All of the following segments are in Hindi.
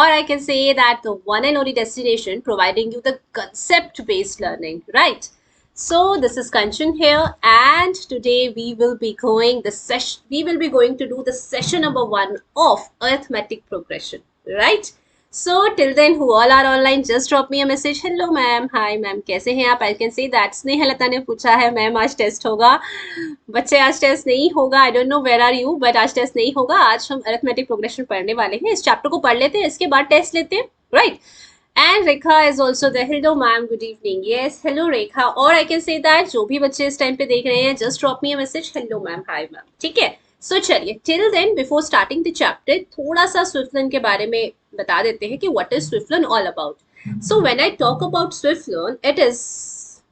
or I can say that the one and only destination providing you the concept-based learning, right? So this is Kanchan here, and today we will be going the session. We will be going to do the session number 1 of arithmetic progression, right? So till then, who all are online, just drop me a message. Hello, ma'am. Hi, ma'am. कैसे हैं आप? I can say that Snehlata ने पूछा है, मैम आज टेस्ट होगा. बच्चे आज टेस्ट नहीं होगा. I don't know where are you, but आज टेस्ट नहीं होगा. आज हम अरिथमेटिक प्रोग्रेशन पढ़ने वाले हैं. इस चैप्टर को पढ़ लेते हैं, इसके बाद टेस्ट लेते हैं, right? And Rekha is also there. Hello, ma'am. Good evening. Yes, hello, Rekha. Or I can say that जो भी बच्चे इस टाइम पे देख रहे हैं, just drop me a message. Hello, ma'am. Hi, ma'am. ठीक है. So चलिए, till then, before starting the chapter, थोड़ा सा Swiflearn के बारे में बता देते हैं कि what is Swiflearn all about. So when I talk about Swiflearn, it is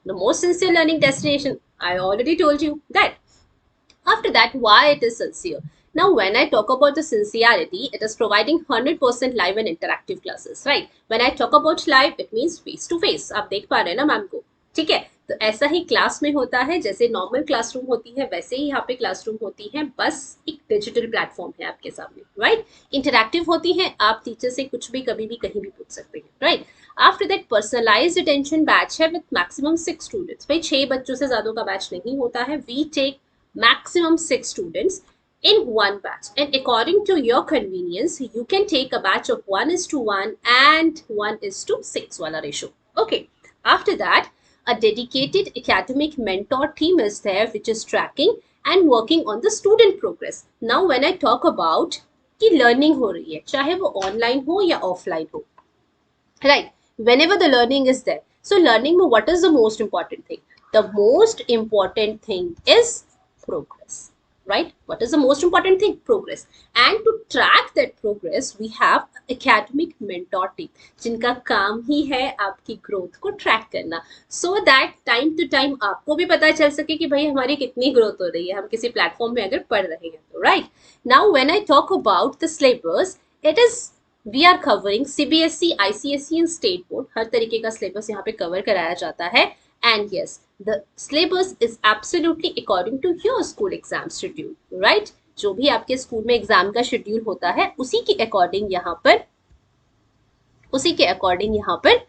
the most sincere learning destination. I already told you that. After that, why it is sincere. Now, when I talk about the sincerity, it is providing 100% live and interactive classes, right? When I talk about live, it means face to face. आप देख पा रहे हैं ना मैम को, ठीक है? तो ऐसा ही क्लास में होता है, जैसे नॉर्मल क्लासरूम होती है वैसे ही यहाँ पे क्लासरूम होती है, बस एक डिजिटल प्लेटफॉर्म है आपके सामने, राइट? इंटरैक्टिव होती है, आप टीचर से कुछ भी कभी भी कहीं भी पूछ सकते हैं, right? After that personalised attention batch है विथ मैक्सिमम 6 स्टूडेंट्स. भाई 6 बच्चों से ज्यादा का बैच नहीं होता है. We take maximum 6 students in one batch, and according to your convenience you can take a batch of 1:1 and 1:6 wala ratio. Okay, after that a dedicated academic mentor team is there which is tracking and working on the student progress. Now when I talk about कि learning हो रही है, चाहे वो online हो या offline हो, right? Whenever the learning is there, so learning में what is the most important thing? The most important thing is progress, right? What is the most important thing? Progress. And to track that progress, we have academic mentor team, जिनका काम ही है आपकी ग्रोथ को ट्रैक करना, so that time to time आपको भी पता चल सके कि भाई हमारी कितनी ग्रोथ हो रही है, हम किसी प्लेटफॉर्म में अगर पढ़ रहे हैं तो, right? Now when I talk about the syllabus, it is we are covering CBSE, ICSE and state board. हर तरीके का सिलेबस यहाँ पे कवर कराया जाता है. And yes, the syllabus is absolutely according to your school exam schedule, right? जो भी आपके स्कूल में एग्जाम का शेड्यूल होता है उसी के अकॉर्डिंग यहाँ पर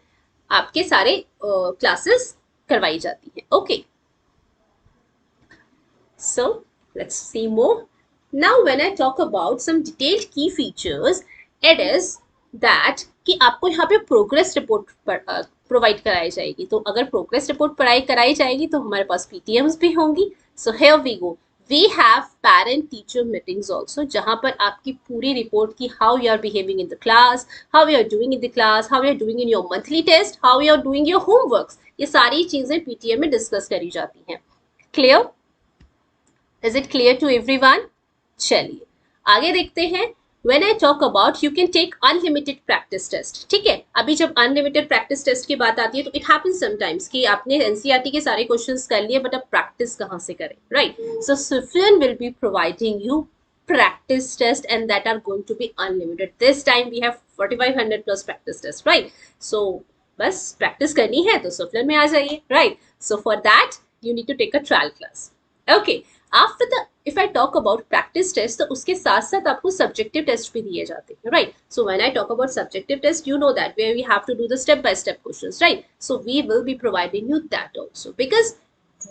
आपके सारे क्लासेस करवाई जाती है. Okay, so let's see more. Now when I talk about some detailed key features, it is that कि आपको यहाँ पे प्रोग्रेस रिपोर्ट प्रोवाइड कराई जाएगी. तो अगर प्रोग्रेस रिपोर्ट कराई जाएगी तो हमारे पास पीटीएम्स भी होंगी. So here we go. We have parent teacher meetings also, जहां पर आपकी पूरी रिपोर्ट की how you are behaving in the class, how you are doing in the class, how you are doing in your monthly test, how you are doing your homeworks, ये सारी चीजें पीटीएम में डिस्कस करी जाती हैं. Clear? Is it clear to everyone? चलिए आगे देखते हैं. When I talk about you can take unlimited practice test, ठीक है? अभी जब unlimited practice test की बात आती है तो it happens sometimes कि आपने NCERT के सारे क्वेश्चंस कर लिए बट अब प्रैक्टिस कहाँ से करें, right? So Swiflearn will be providing you practice test and that are going to be unlimited. This time we have 4500 plus practice test, right? So बस प्रैक्टिस करनी है तो Swiflearn में आ जाइए, right? So for that you need to take a trial class. Okay, after the if I talk about practice test, तो उसके साथ साथ आपको subjective test भी दिए जाते हैं, right? So when I talk about subjective test, you know that where we have to do the step-by-step questions, right? So we will be providing you that also because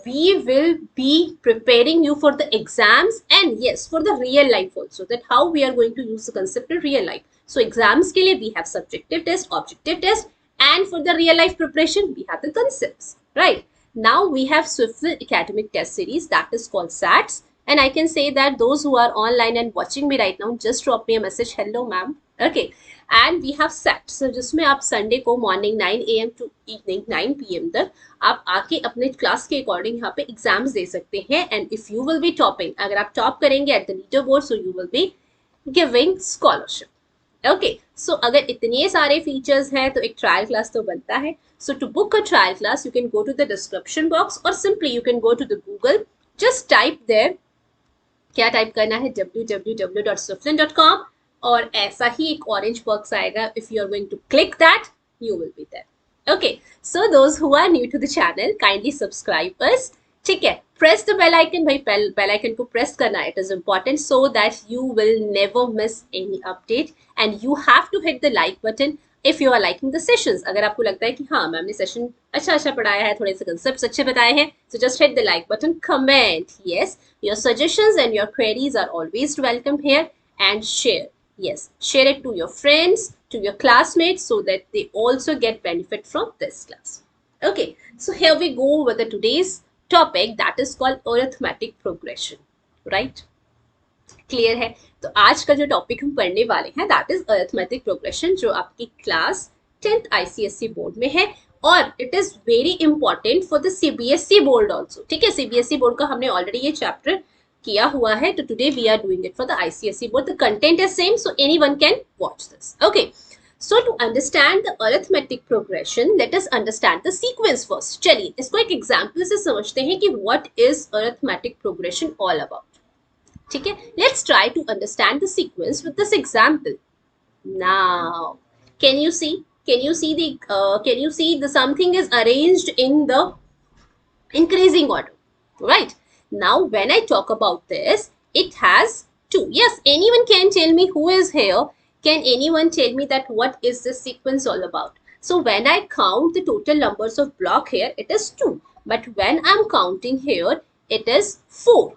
we will be preparing you for the exams and yes, for the real life also. That how we are going to use the concept in real life. So exams के लिए we have subjective test, objective test, and for the real life preparation we have the concepts, right? Now we have Swiflearn academic test series that is called SATs. And I can say that those who are online and watching me right now, just drop me a message. Hello, ma'am. Okay. And we have SAT. So जिसमें आप संडे को morning 9 AM to evening 9 PM तक आप आके अपने क्लास के अकॉर्डिंग यहाँ पे एग्जाम्स दे सकते हैं. And if you will be topping, अगर आप टॉप करेंगे at the leader board, so you will be giving scholarship. Okay, so अगर इतने सारे फीचर्स हैं तो एक ट्रायल क्लास तो बनता है. So to book a trial class you can go to the description box और simply you can go to the Google. Just type there, क्या टाइप करना है, www.swiflearn.com, और ऐसा ही एक ऑरेंज बॉक्स आएगा. If you are going to click that you will be there. Okay, so those who are new to the channel, kindly subscribe us ठीक है, प्रेस द बेल आइकन, भाई बेल आइकन को प्रेस करना है, it is important so that you will never miss any update and you have to hit the like button if you are liking the sessions. अगर आपको लगता है कि हाँ मैम ने सेशन अच्छा अच्छा पढ़ाया है, थोड़े से कंसेप्ट्स अच्छे बताए हैं, so just hit the like button, comment yes, your suggestions and your queries are always welcome here, and share, yes, share it to your friends, to your classmates so that they also get benefit from this class. Okay, so here we go with the today's topic that is called arithmetic progression, right? Clear है? तो आज का जो टॉपिक हम पढ़ने वाले हैं दैट इज अरिथमेटिक प्रोग्रेशन, जो आपकी क्लास 10th आईसीएसई बोर्ड में है और it is very important for the CBSE board also. ठीक है, सीबीएसई बोर्ड का हमने ऑलरेडी ये चैप्टर किया हुआ है, तो today we are doing it for the ICSE board. The content is same, so anyone can watch this. Okay, so to understand the arithmetic progression, let us understand the sequence first. चलिए इसको एक एग्जाम्पल से समझते हैं कि what is arithmetic progression all about. ठीक है, let's try to understand the sequence with this example. Now, can you see? Can you see the something is arranged in the increasing order, right? Now, when I talk about this, it has two. Yes, anyone can tell me who is here. Can anyone tell me that what is this sequence all about? So when I count the total numbers of block here, it is 2. But when I'm counting here, it is 4.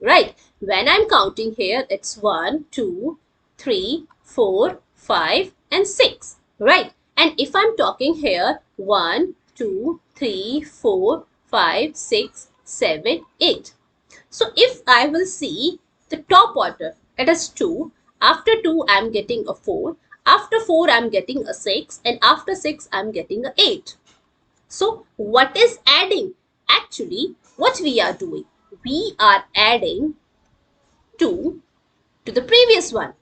Right? When I'm counting here, it's 1, 2, 3, 4, 5 and 6. Right? And if I'm talking here, 1, 2, 3, 4, 5, 6, 7, 8. So if I will see the top order, it is 2. After 2, I'm getting a 4. After 4, I'm getting a 6. And after 6, I'm getting a 8. So, what is adding? Actually, what we are doing? We are adding 2 to the previous one.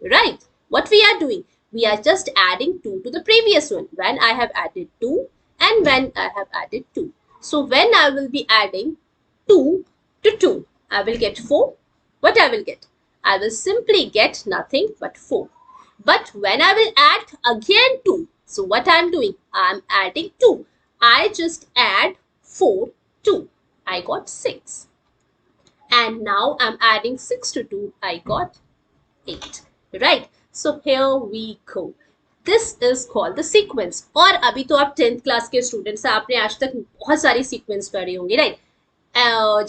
Right? What we are doing? We are just adding 2 to the previous one. When I have added 2 and when I have added 2. So, when I will be adding 2 to 2, I will get 4. What I will get? I will simply get nothing but 4. But when I will add again 2, so what I am doing? I am adding 2. I just add 4, 2. I got 6. And now I am adding 6 to 2. I got 8. Right? So here we go. This is called the sequence. और अभी तो आप 10th क्लास के स्टूडेंट्स हैं, आपने आज तक बहुत सारी सीक्वेंस पढ़ी होंगी, राइट?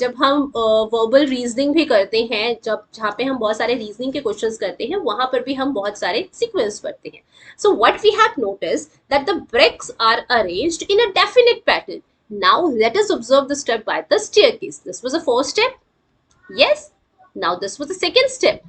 जब हम वर्बल रीजनिंग भी करते हैं, जहाँ पे हम बहुत सारे रीजनिंग के क्वेश्चंस करते हैं, वहां पर भी हम बहुत सारे सीक्वेंस पढ़ते हैं. So what we have notice that the breaks are arranged in a definite pattern. Now let us observe the step by the staircase. This was the first step. Yes, now this was the second step.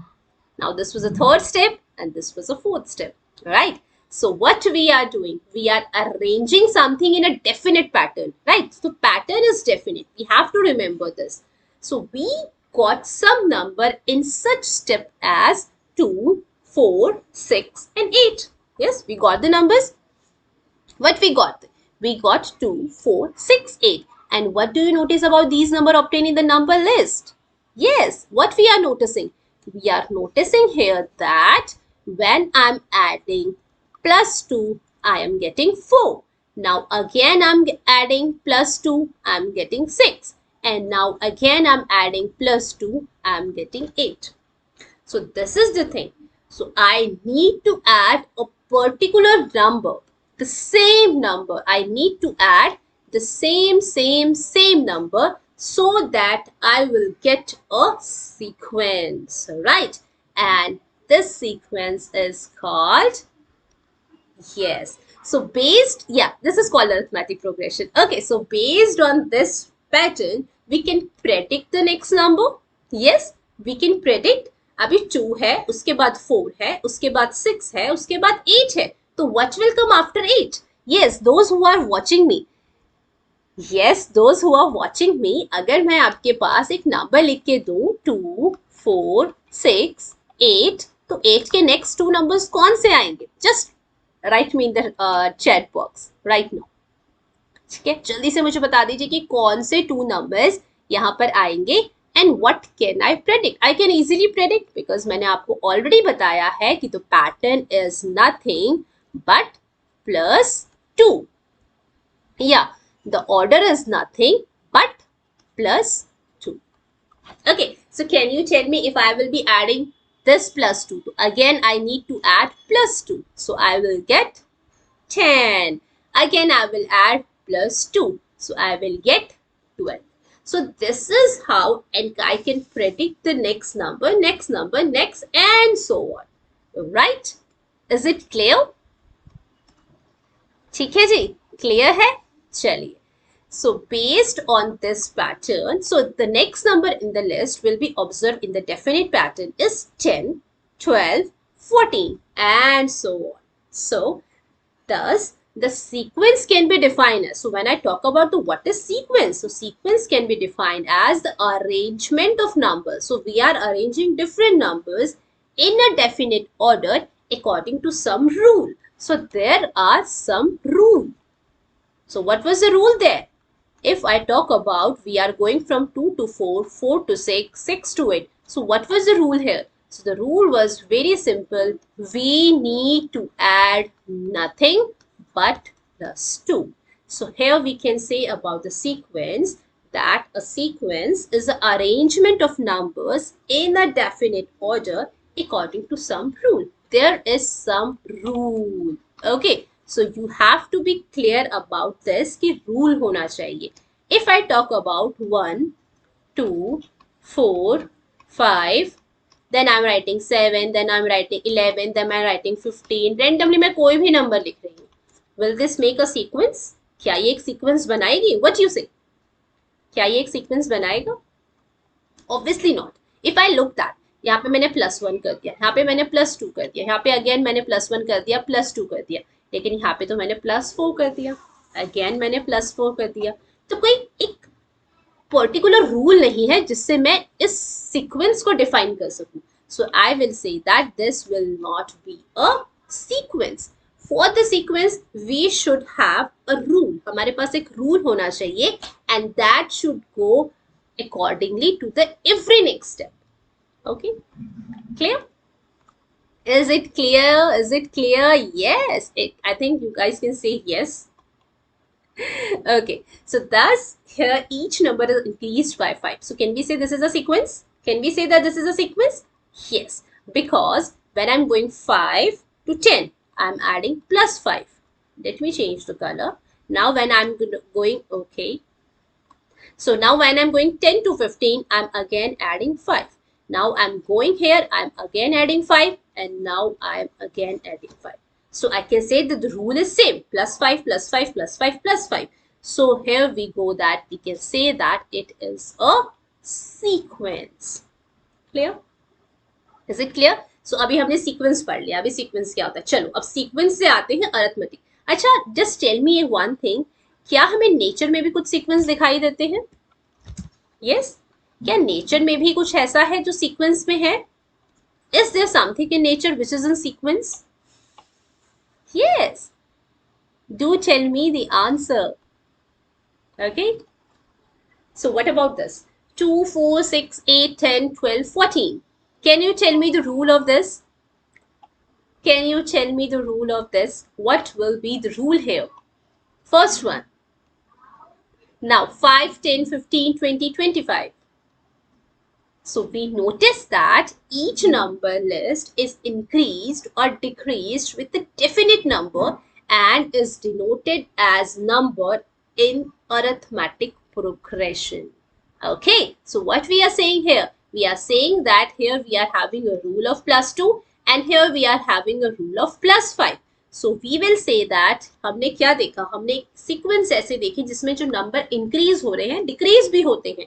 Now this was a third step and this was a fourth step, right? So what we are doing? We are arranging something in a definite pattern, right? So pattern is definite. We have to remember this. So we got some number in such step as 2, 4, 6 and 8. Yes, we got the numbers. What we got? We got 2, 4, 6, 8. And what do you notice about these number obtained in the number list? Yes, what we are noticing? We are noticing here that when I'm adding plus 2, I am getting 4. Now again I'm adding plus 2, I'm getting 6. And now again I'm adding plus 2, I'm getting 8. So this is the thing. So I need to add a particular number, the same number. I need to add the same number, so that I will get a sequence, right? And this sequence is called, yes. So this is called arithmetic progression. Okay, so based on this pattern, we can predict the next number. Yes, we can predict. अभी 2 है, उसके बाद 4 है, उसके बाद 6 है, उसके बाद 8 है. तो what will come after 8? Yes, those who are watching me. Yes, those who are watching me, अगर मैं आपके पास एक नंबर लिख के दूं 2, 4, 6, 8, तो 8 के नेक्स्ट 2 नंबर्स कौन से आएंगे? Just right me in the chat box right now. ठीक है, जल्दी से मुझे बता दीजिए कि कौन से 2 नंबर्स यहाँ पर आएंगे. And what can I predict? I can easily predict because मैंने आपको ऑलरेडी बताया है कि the pattern is nothing but +2. या the order is nothing but plus 2. Okay, so can you tell me if I will be adding this plus 2? Again, I need to add plus 2. So I will get 10. Again, I will add plus 2. So I will get 12. So this is how and I can predict the next number, next, and so on. Right? Is it clear? ठीक है जी? Clear है? चलिए. So based on this pattern, so the next number in the list will be observed in the definite pattern is 10, 12, 14 and so on. So thus the sequence can be defined as, so when I talk about the what is sequence, so sequence can be defined as the arrangement of numbers. So we are arranging different numbers in a definite order according to some rule. So there are some rules. So what was the rule there? If I talk about we are going from 2 to 4, 4 to 6, 6 to 8. So what was the rule here? So the rule was very simple. We need to add nothing but plus 2. So here we can say about the sequence that a sequence is the arrangement of numbers in a definite order according to some rule. There is some rule. Okay. So you have to be clear about this कि rule होना चाहिए. If I talk about 1, 2, 4, 5, then I'm writing 7, then I'm writing 11, then I'm writing 15. Randomly मैं कोई भी number लिख रही हूँ. Will this make a sequence? क्या ये एक sequence बनाएगी? What do you say? क्या ये एक sequence बनाएगा? Obviously not. If I look that, यहाँ पे मैंने +1 कर दिया, यहाँ पे मैंने +2 कर दिया, यहाँ पे अगेन मैंने +1 कर दिया, +2 कर दिया, लेकिन यहाँ पे तो मैंने +4 कर दिया, अगेन मैंने +4 कर दिया. तो कोई एक पर्टिकुलर रूल नहीं है जिससे मैं इस सीक्वेंस को डिफाइन कर सकूं. So I will say that this will not be a sequence. For the sequence we should have a rule. हमारे पास एक रूल होना चाहिए and that should go accordingly to the every next step. Okay, clear? Is it clear? Is it clear? Yes, I think you guys can say yes. Okay, so thus here each number is increased by 5. So can we say this is a sequence? Can we say that this is a sequence? Yes, because when I'm going 5 to 10, I'm adding +5. Let me change the color. Now when I'm going, okay. So now when I'm going 10 to 15, I'm again adding 5. Now I'm going here, I'm again adding 5 and now I'm again adding 5. So I can say that the rule is same, +5, +5, +5, +5. So here we go that we can say that it is a sequence. Clear? Is it clear? So अभी हमने sequence पढ़ लिया. अभी sequence क्या होता है? चलो अब sequence से आते हैं arithmetic. अच्छा, just tell me one thing. क्या हमें नेचर में भी कुछ सीक्वेंस दिखाई देते हैं? यस, क्या नेचर में भी कुछ ऐसा है जो सीक्वेंस में है? Is there something in nature which is in sequence? Yes, do tell me the answer. Okay, so what about this? 2, 4, 6, 8, 10, 12, 14. Can you tell me the rule of this? Can you tell me the rule of this? What will be the rule here? First one. Now 5, 10, 15, 20, 25. So we notice that each number list is increased or decreased with a definite number and is denoted as number in arithmetic progression. Okay, so what we are saying here? We are saying that here we are having a rule of +2 and here we are having a rule of +5. So we will say that हमने क्या देखा? हमने सीक्वेंस ऐसे देखी जिसमें जो नंबर इंक्रीज हो रहे हैं डिक्रीज भी होते हैं,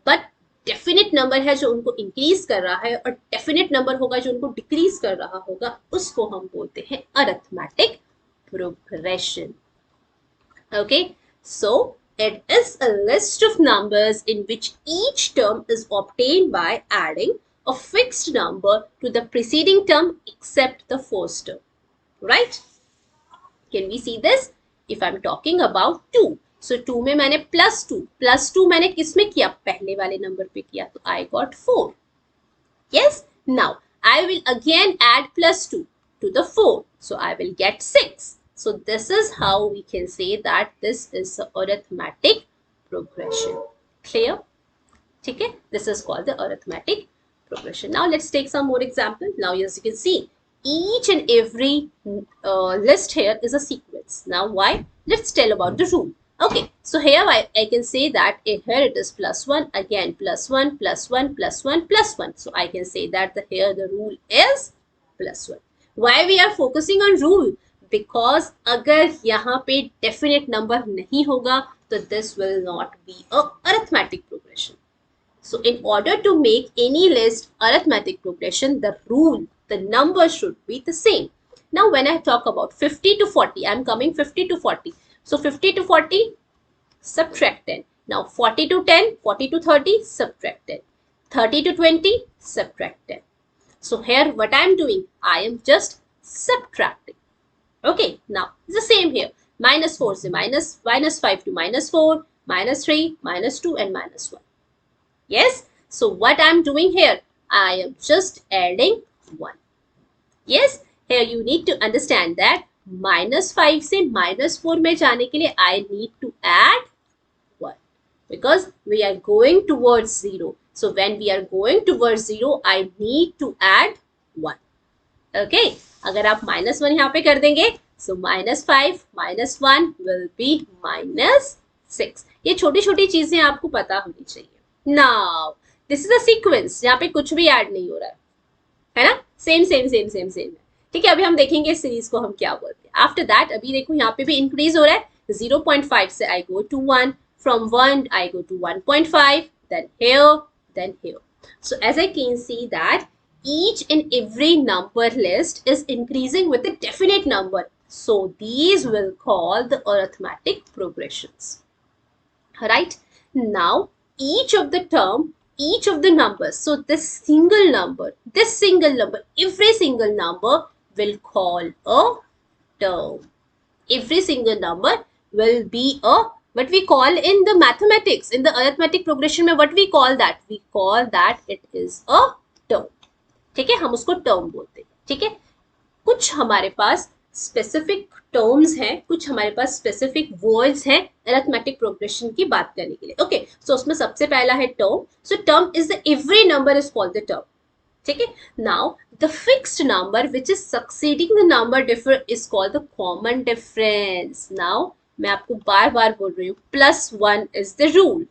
बट डेफिनेट नंबर है जो उनको इंक्रीज कर रहा है और डेफिनेट नंबर होगा जो उनको डिक्रीज कर रहा होगा, उसको हम बोलते हैं arithmetic progression. Okay, so it is a list of numbers in which each term is obtained by adding a fixed number to the preceding term except the first term. Right? Can we see this? If I'm talking about 2, so 2 में मैंने +2 मैंने किस में किया? पहले वाले नंबर पे किया, तो I got 4. Yes? Now I will again add +2 to the 4, so I will get 6. So this is how we can say that this is the arithmetic progression. Clear? ठीक है, this is called the arithmetic progression. Now let's take some more example. Now as you can see, each and every list here is a sequence. Now why? Let's tell about the rule. Okay, so here I can say that here it is plus 1, again plus 1, plus 1, plus 1, plus 1. So I can say that here the rule is plus 1. Why we are focusing on rule? Because अगर यहाँ पे definite number नहीं होगा तो this will not be a arithmetic progression. So in order to make any list arithmetic progression, the rule, the number should be the same. Now when I talk about 50 to 40, I am coming 50 to 40. So 50 to 40, subtract 10. Now 40 to 10, 40 to 30, subtract 10. 30 to 20, subtract 10. So here what I am doing, I am just subtracting. Okay, now it's the same here. Minus 4 से minus 5 to minus 4, minus 3, minus 2 and minus 1. Yes, so what I'm doing here, I am just adding 1. Yes, here you need to understand that minus 5 से minus 4 में जाने के लिए I need to add 1 because we are going towards 0. So when we are going towards 0, I need to add 1. Okay, अगर आप minus 1 यहाँ पे कर देंगे, so minus 5 minus 1 will be minus 6. ये छोटी छोटी चीजें आपको पता होनी चाहिए. Now this is a sequence यहाँ पे कुछ भी ऐड नहीं हो रहा है ना, same same same same same है. ठीक है, अभी हम देखेंगे इस सीरीज को हम क्या बोलते हैं. आफ्टर दैट अभी देखो यहाँ पे भी इंक्रीज हो रहा है. 0.5 से I go to 1, from 1 I go to 1.5, then here. So as I can see that each and every number list is increasing with a definite number. So these will call the arithmetic progressions. Right? Now each of the term, each of the numbers, so this single number, every single number will call a term. Every single number will be a, what we call in the mathematics, in the arithmetic progression में what we call that? We call that it is a term. ठीक है, हम उसको term बोलते हैं. ठीक है, कुछ हमारे पास स्पेसिफिक टर्म्स हैं, कुछ हमारे पास स्पेसिफिक वर्ड्स हैं अरिथमेटिक प्रोग्रेशन की बात करने के लिए. ओके, सो उसमें सबसे पहला है term. So term is the every number is called the term. ठीक है, now the fixed number which is succeeding the number differ is called the common difference. Now मैं आपको बार बार बोल रही हूँ, plus 1 is the rule,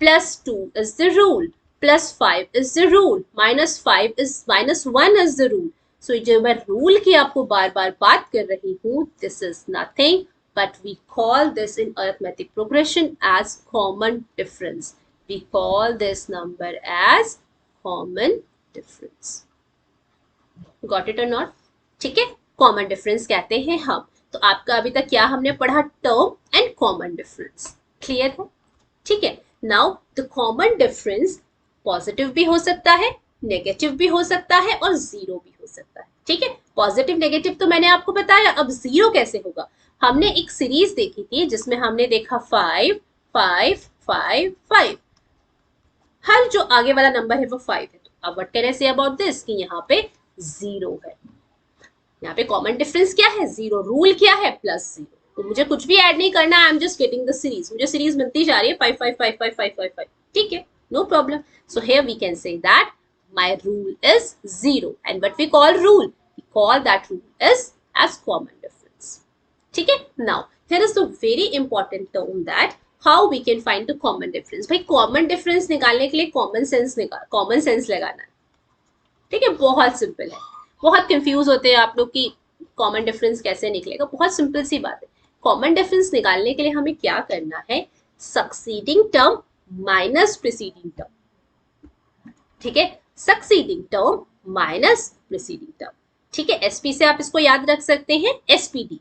plus 2 is the rule, plus 5 is the rule, minus 1 is the rule. So जो मैं रूल की आपको बार बार बात कर रही हूँ, this is nothing but we call this in arithmetic progression as common difference. We call this number as common difference. Got it और नॉट? ठीक है, कॉमन डिफरेंस कहते हैं हम. तो आपका अभी तक क्या हमने पढ़ा? Term and common difference. Clear है? ठीक है, now the common difference positive भी हो सकता है, नेगेटिव भी हो सकता है और जीरो भी हो सकता है. ठीक है, पॉजिटिव नेगेटिव तो मैंने आपको बताया. अब जीरो कैसे होगा? हमने एक सीरीज देखी थी जिसमें हमने देखा 5 5 5 5. हर जो आगे वाला नंबर है वो 5 है. तो अब what can I say about this कि यहाँ पे जीरो है. यहाँ पे कॉमन डिफरेंस क्या है? जीरो. रूल क्या है? प्लस 0. तो मुझे कुछ भी ऐड नहीं करना. I am just getting the series. मुझे सीरीज मिलती जा रही है 5 5 5 5 5 5 5. ठीक है, no problem. So here we can say that my rule is 0. And what we call rule? We call that rule as common difference. ठीक है? Now, here is the very important term that how we can find the common difference. भाई common difference निकालने के लिए common sense लगाना है. ठीक है, बहुत सिंपल है. बहुत कंफ्यूज होते हैं आप लोग कि कॉमन डिफरेंस कैसे निकलेगा. बहुत सिंपल सी बात है. कॉमन डिफरेंस निकालने के लिए हमें क्या करना है? Succeeding term minus preceding term. ठीक है, succeeding term minus preceding term. ठीक है, एसपी से आप इसको याद रख सकते हैं, एसपीडी.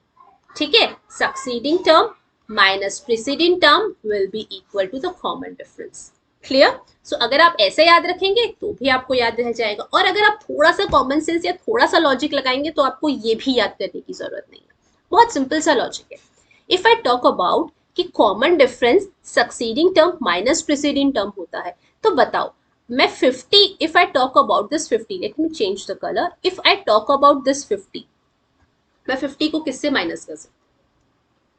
ठीक है, succeeding term minus preceding term will be equal to the common difference. Clear? So अगर आप ऐसे याद रखेंगे तो भी आपको याद रह जाएगा. और अगर आप थोड़ा सा कॉमन सेंस या थोड़ा सा लॉजिक लगाएंगे तो आपको ये भी याद करने की जरूरत नहीं है. बहुत सिंपल सा लॉजिक है. इफ आई टॉक अबाउट कि common difference succeeding term minus preceding term होता है, तो बताओ मैं 50, if I talk about this 50, let me change the colour. If I talk about this 50, मैं 50 को किससे माइनस कर सकती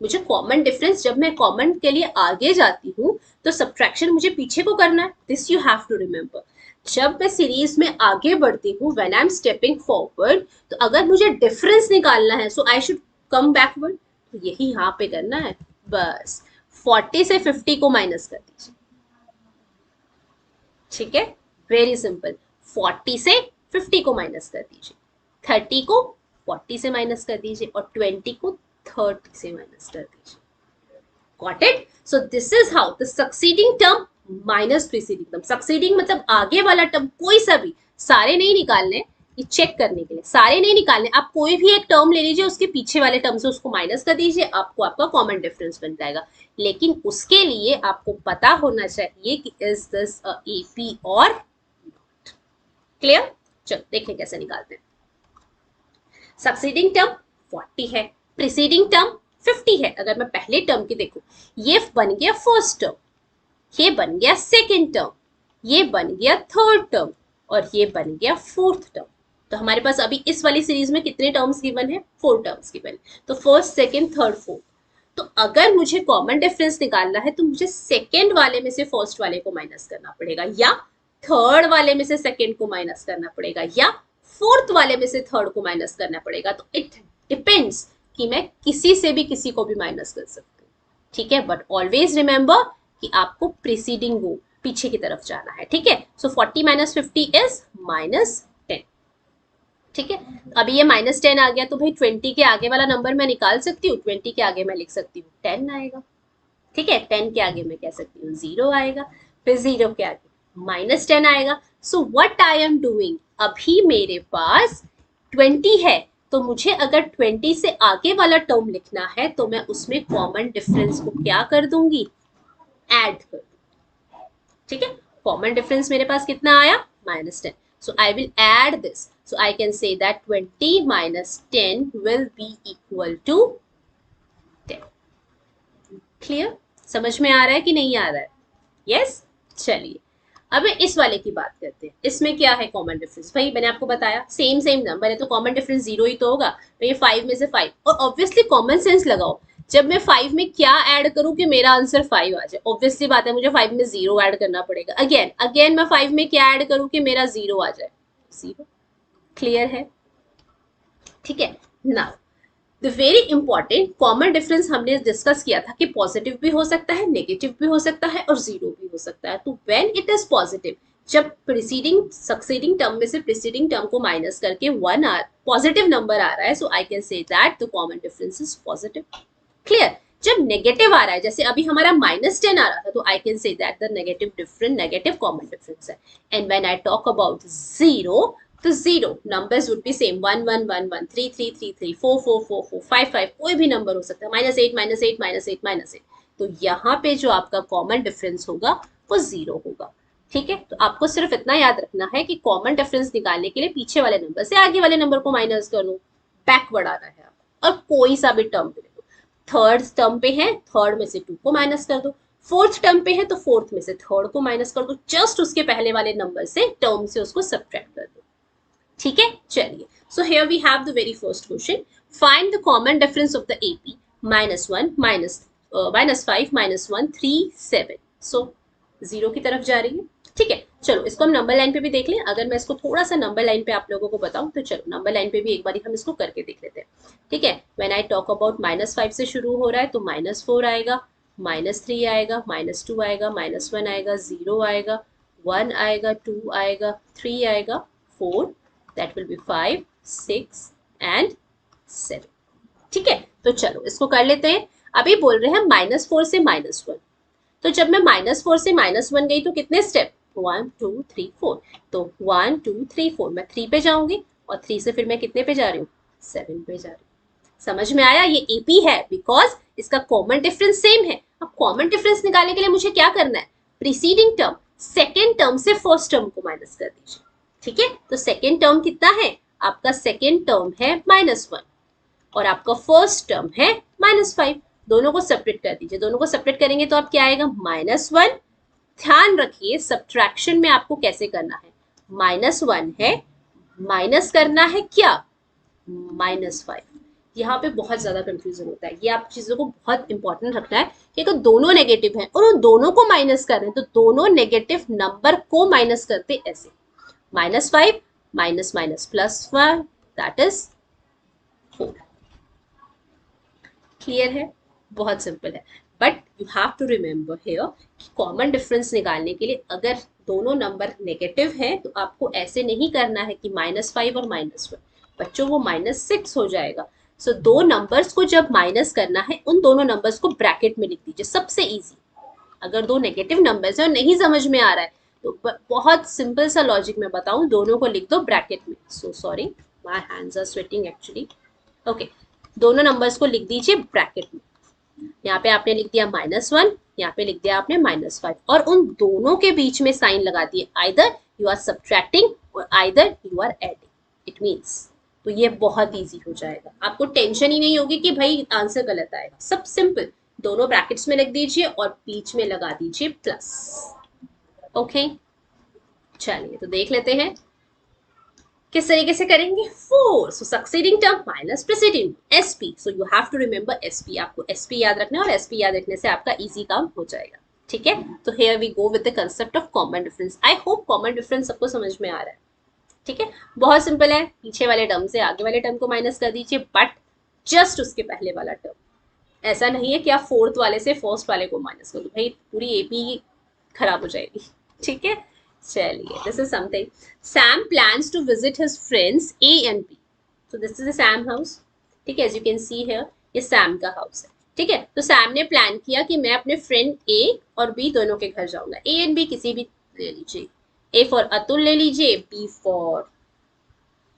मुझे कॉमन डिफरेंस, जब मैं कॉमन के लिए आगे जाती हूँ तो सब्ट्रैक्शन मुझे पीछे को करना है, this you have to remember. जब मैं सीरीज में आगे बढ़ती हूँ, when I am stepping forward, तो अगर मुझे डिफरेंस निकालना है so I should come backward, तो यही यहाँ पे करना है बस। 40 से 50 को माइनस कर दीजिए, ठीक है, वेरी सिंपल। 40 से 50 को माइनस कर दीजिए, 30 को 40 से माइनस कर दीजिए और 20 को 30 से माइनस कर दीजिए। Got it? So this is how the succeeding term minus preceding term. Succeeding मतलब आगे वाला टर्म, कोई सा भी, सारे नहीं निकालने, ये चेक करने के लिए सारे नहीं निकालने, आप कोई भी एक टर्म ले लीजिए, उसके पीछे वाले टर्म से उसको माइनस कर दीजिए, आपको आपका कॉमन डिफरेंस बन जाएगा। लेकिन उसके लिए आपको पता होना चाहिए कि इज दिस एपी और नॉट। क्लियर? चलो देखें कैसे निकालते हैं। सक्सीडिंग टर्म 40 है, प्रीसीडिंग टर्म 50 है। अगर मैं पहले टर्म की देखूं, ये बन गया फर्स्ट टर्म, ये बन गया सेकेंड टर्म, ये बन गया थर्ड टर्म और ये बन गया फोर्थ टर्म। तो हमारे पास अभी इस वाली सीरीज में कितने टर्म्स गिवन है? 4 टर्म्स गिवन। तो फर्स्ट, सेकेंड, थर्ड, फोर्थ। तो अगर मुझे कॉमन डिफरेंस निकालना है तो मुझे सेकेंड वाले में से फर्स्ट वाले को माइनस करना पड़ेगा, या थर्ड वाले में से सेकेंड को माइनस करना पड़ेगा, या फोर्थ वाले में से थर्ड को माइनस करना पड़ेगा। तो इट डिपेंड्स कि मैं किसी से भी किसी को भी माइनस कर सकती हूँ, ठीक है। बट ऑलवेज रिमेंबर कि आपको प्रीसीडिंग वो पीछे की तरफ जाना है, ठीक है। सो 40 माइनस 50 इज -10, ठीक है। अभी ये -10 आ गया तो भाई 20 के आगे वाला नंबर मैं निकाल सकती हूँ, 20 के आगे मैं लिख सकती हूँ 10 आएगा, ठीक है। 10 के आगे मैं कह सकती हूँ 0 आएगा, फिर 0 के आगे -10 आएगा। So what I am doing, अभी मेरे पास 20 है, तो मुझे अगर 20 से आगे वाला टर्म लिखना है तो मैं उसमें कॉमन डिफरेंस को क्या कर दूंगी? ऐड कर दूंगी, ठीक है। कॉमन डिफरेंस मेरे पास कितना आया? -10. So I will add this. So I can say that 20 minus 10 will be equal to 10. Clear? समझ में आ रहा है कि नहीं आ रहा है? Yes? चलिए अब इस वाले की बात करते हैं। इसमें क्या है कॉमन डिफरेंस? भाई मैंने आपको बताया सेम नंबर है तो कॉमन डिफरेंस 0 ही तो होगा। तो ये 5 में से 5, और ऑब्वियसली कॉमन सेंस लगाओ, जब मैं 5 में क्या ऐड करूं कि मेरा आंसर 5 आ जाए? ऑब्वियसली बात है मुझे 5 में 0 ऐड करना पड़ेगा। अगेन मैं 5 में क्या ऐड करूं कि मेरा 0 आ जाए? 0। क्लियर है? ठीक है। Now the very important common difference हमने डिस्कस किया था कि पॉजिटिव भी हो सकता है, नेगेटिव भी हो सकता है और 0 भी हो सकता है। तो व्हेन इट इज पॉजिटिव, जब प्रीसीडिंग सक्सीडिंग टर्म में से प्रीसीडिंग टर्म को माइनस करके 1 पॉजिटिव नंबर आ रहा है, so I can say that the common difference is positive. Clear? जब नेगेटिव आ रहा है, जैसे अभी हमारा -10 आ रहा था, तो I can say that the negative common difference है। And when I talk about 0, तो 0 नंबर्स वुड बी सेम, 1 1 1 1 3 3 3 3 4 4 4 4 5 5, कोई भी नंबर हो सकता है, -8 -8 -8 -8। तो यहाँ पे जो आपका कॉमन डिफरेंस होगा वो 0 होगा, ठीक है। तो आपको सिर्फ इतना याद रखना है कि कॉमन डिफरेंस निकालने के लिए पीछे वाले नंबर से आगे वाले नंबर को माइनस कर लो, बैकवर्ड आना है आपको, और कोई सा भी टर्म ले लो। थर्ड टर्म पे है, थर्ड में से 2 को माइनस कर दो। फोर्थ टर्म पे है तो फोर्थ में से थर्ड को माइनस कर दो, जस्ट उसके पहले वाले नंबर से टर्म से उसको सब्ट्रैक्ट कर दो, ठीक है। चलिए, so here we have the very first question, find the common difference of the AP -1 -5 -1 3 7। So 0 की तरफ जा रही है, ठीक है। चलो इसको हम नंबर लाइन पे भी देख लें। अगर मैं इसको थोड़ा सा नंबर लाइन पे आप लोगों को बताऊं तो चलो नंबर लाइन पे भी एक बार हम इसको करके देख लेते हैं, ठीक है। व्हेन आई टॉक अबाउट -5 से शुरू हो रहा है तो -4 आएगा, -3 आएगा, -2 आएगा, -1 आएगा, 0 आएगा, 1 आएगा, 2 आएगा, 3 आएगा, 4, that will be 5 6 and 7, ठीक है। तो चलो इसको कर लेते हैं। अभी बोल रहे हैं -4 से -1, तो जब मैं -4 से -1 गई तो कितने स्टेप? 1 2 3 4। तो 1 2 3 4, मैं 3 पे जाऊंगी और 3 से फिर मैं कितने पे जा रही हूँ? 7 पे जा रही हूँ। समझ में आया? ये एपी है बिकॉज इसका कॉमन डिफरेंस सेम है। अब कॉमन डिफरेंस निकालने के लिए मुझे क्या करना है? प्रीसीडिंग टर्म सेकेंड टर्म से फर्स्ट टर्म को माइनस कर दीजिए, ठीक है। तो सेकेंड टर्म कितना है? आपका सेकेंड टर्म है -1 और आपका फर्स्ट टर्म है -5। दोनों को सेपरेट कर दीजिए। दोनों को सेपरेट करेंगे तो आप क्या आएगा? -1। ध्यान रखिए सब्ट्रैक्शन में आपको कैसे करना है। -1 है, माइनस करना है क्या? -5। यहाँ पे बहुत ज्यादा कंफ्यूजन होता है। ये आप चीजों को बहुत इंपॉर्टेंट रखना है कि अगर दोनों नेगेटिव हैं और उन दोनों को माइनस कर रहे हैं तो दोनों नेगेटिव नंबर को माइनस करते ऐसे, -5 minus minus +5 that is 4। Clear है? बहुत सिंपल है। But you have to remember here कि कॉमन डिफरेंस निकालने के लिए अगर दोनों नंबर नेगेटिव हैं तो आपको ऐसे नहीं करना है कि -5 और -1, बच्चों वो -6 हो जाएगा। सो दो नंबर्स को जब माइनस करना है उन दोनों नंबर्स को ब्रैकेट में लिख दीजिए, सबसे इजी। अगर दो नेगेटिव नंबर्स है और नहीं समझ में आ रहा है तो बहुत सिंपल सा लॉजिक मैं बताऊं, दोनों को लिख दो ब्रैकेट में। So sorry, my hands are sweating actually. Okay, दोनों नंबर्स को लिख दीजिए ब्रैकेट में। यहाँ पे आपने लिख दिया -1, यहाँ पे लिख दिया आपने -5 और उन दोनों के बीच में साइन लगा दिए, आइदर यू आर सब्ट्रैक्टिंग और either you are adding, it means. तो ये बहुत इजी हो जाएगा, आपको टेंशन ही नहीं होगी कि भाई आंसर गलत आएगा। सब सिंपल, दोनों ब्रैकेट्स में लिख दीजिए और बीच में लगा दीजिए प्लस। ओके, चलिए तो देख लेते हैं किस तरीके से करेंगे। 4, so succeeding term minus preceding SP. So you have to remember SP, आपको एसपी याद रखना है और एसपी याद रखने से आपका इजी काम हो जाएगा। ठीक है, तो here we go with the concept of common difference. I hope common difference सबको समझ में आ रहा है। ठीक है, बहुत सिंपल है, पीछे वाले टर्म से आगे वाले टर्म को माइनस कर दीजिए, बट जस्ट उसके पहले वाला टर्म। ऐसा नहीं है कि आप फोर्थ वाले से फर्स्ट वाले को माइनस कर दो, भाई पूरी एपी खराब हो जाएगी। ठीक है, चलिए, this is something. Sam plans to visit his friends A and B. So this is a Sam house. ठीक है, as you can see here, ये सैम का हाउस है। ठीक है, तो सैम ने प्लान किया कि मैं अपने फ्रेंड ए और बी दोनों के घर जाऊंगा। ए एंड बी किसी भी ले लीजिए, ए फॉर अतुल ले लीजिए, बी फॉर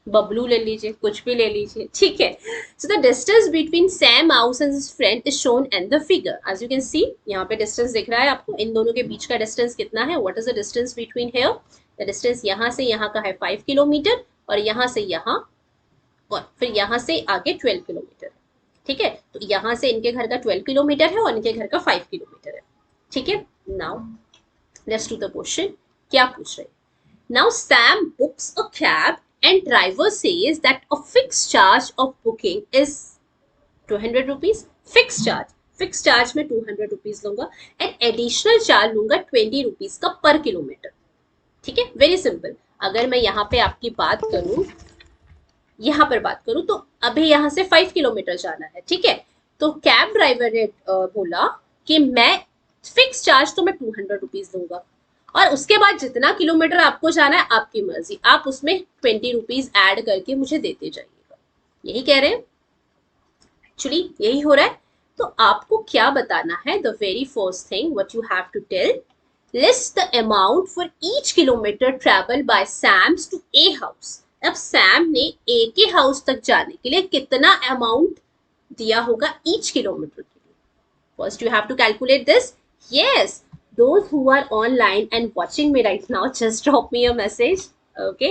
बबलू ले लीजिए, कुछ भी ले लीजिए। ठीक है, so the distance between Sam house and his friend is shown in the figure. As you can see, यहाँ पे डिस्टेंस दिख रहा है आपको, इन दोनों के बीच का डिस्टेंस कितना है, what is the distance between here. The distance यहाँ से यहाँ का है 5 किलोमीटर और यहाँ से यहाँ और फिर यहाँ से आगे 12 किलोमीटर। ठीक है, तो यहाँ से इनके घर का 12 किलोमीटर है और इनके घर का 5 किलोमीटर है। ठीक है, now let's do the question. क्या पूछ रहे हैं? Now Sam books a cab and driver says that a fixed charge of booking is 200 rupees. Fixed charge में 200 rupees लूंगा and additional charge लूंगा 20 rupees का पर किलोमीटर। ठीक है, वेरी सिंपल। अगर मैं यहाँ पे आपकी बात करूं, यहाँ पर बात करूं तो अभी यहाँ से 5 किलोमीटर जाना है। ठीक है, तो कैब ड्राइवर ने बोला कि मैं फिक्स चार्ज तो मैं 200 रुपीज दूंगा और उसके बाद जितना किलोमीटर आपको जाना है आपकी मर्जी, आप उसमें 20 रुपीज ऐड करके मुझे देते जाइएगा। यही कह रहे हैं, एक्चुअली यही हो रहा है। तो आपको क्या बताना है, the very first thing what you have to tell, list the amount for each kilometer travel by Sam's to A house. अब सैम ने ए के हाउस तक जाने के लिए कितना अमाउंट दिया होगा ईच किलोमीटर के लिए। First you have to calculate this. Yes, those who are online and watching me right now, just drop me a message. Okay,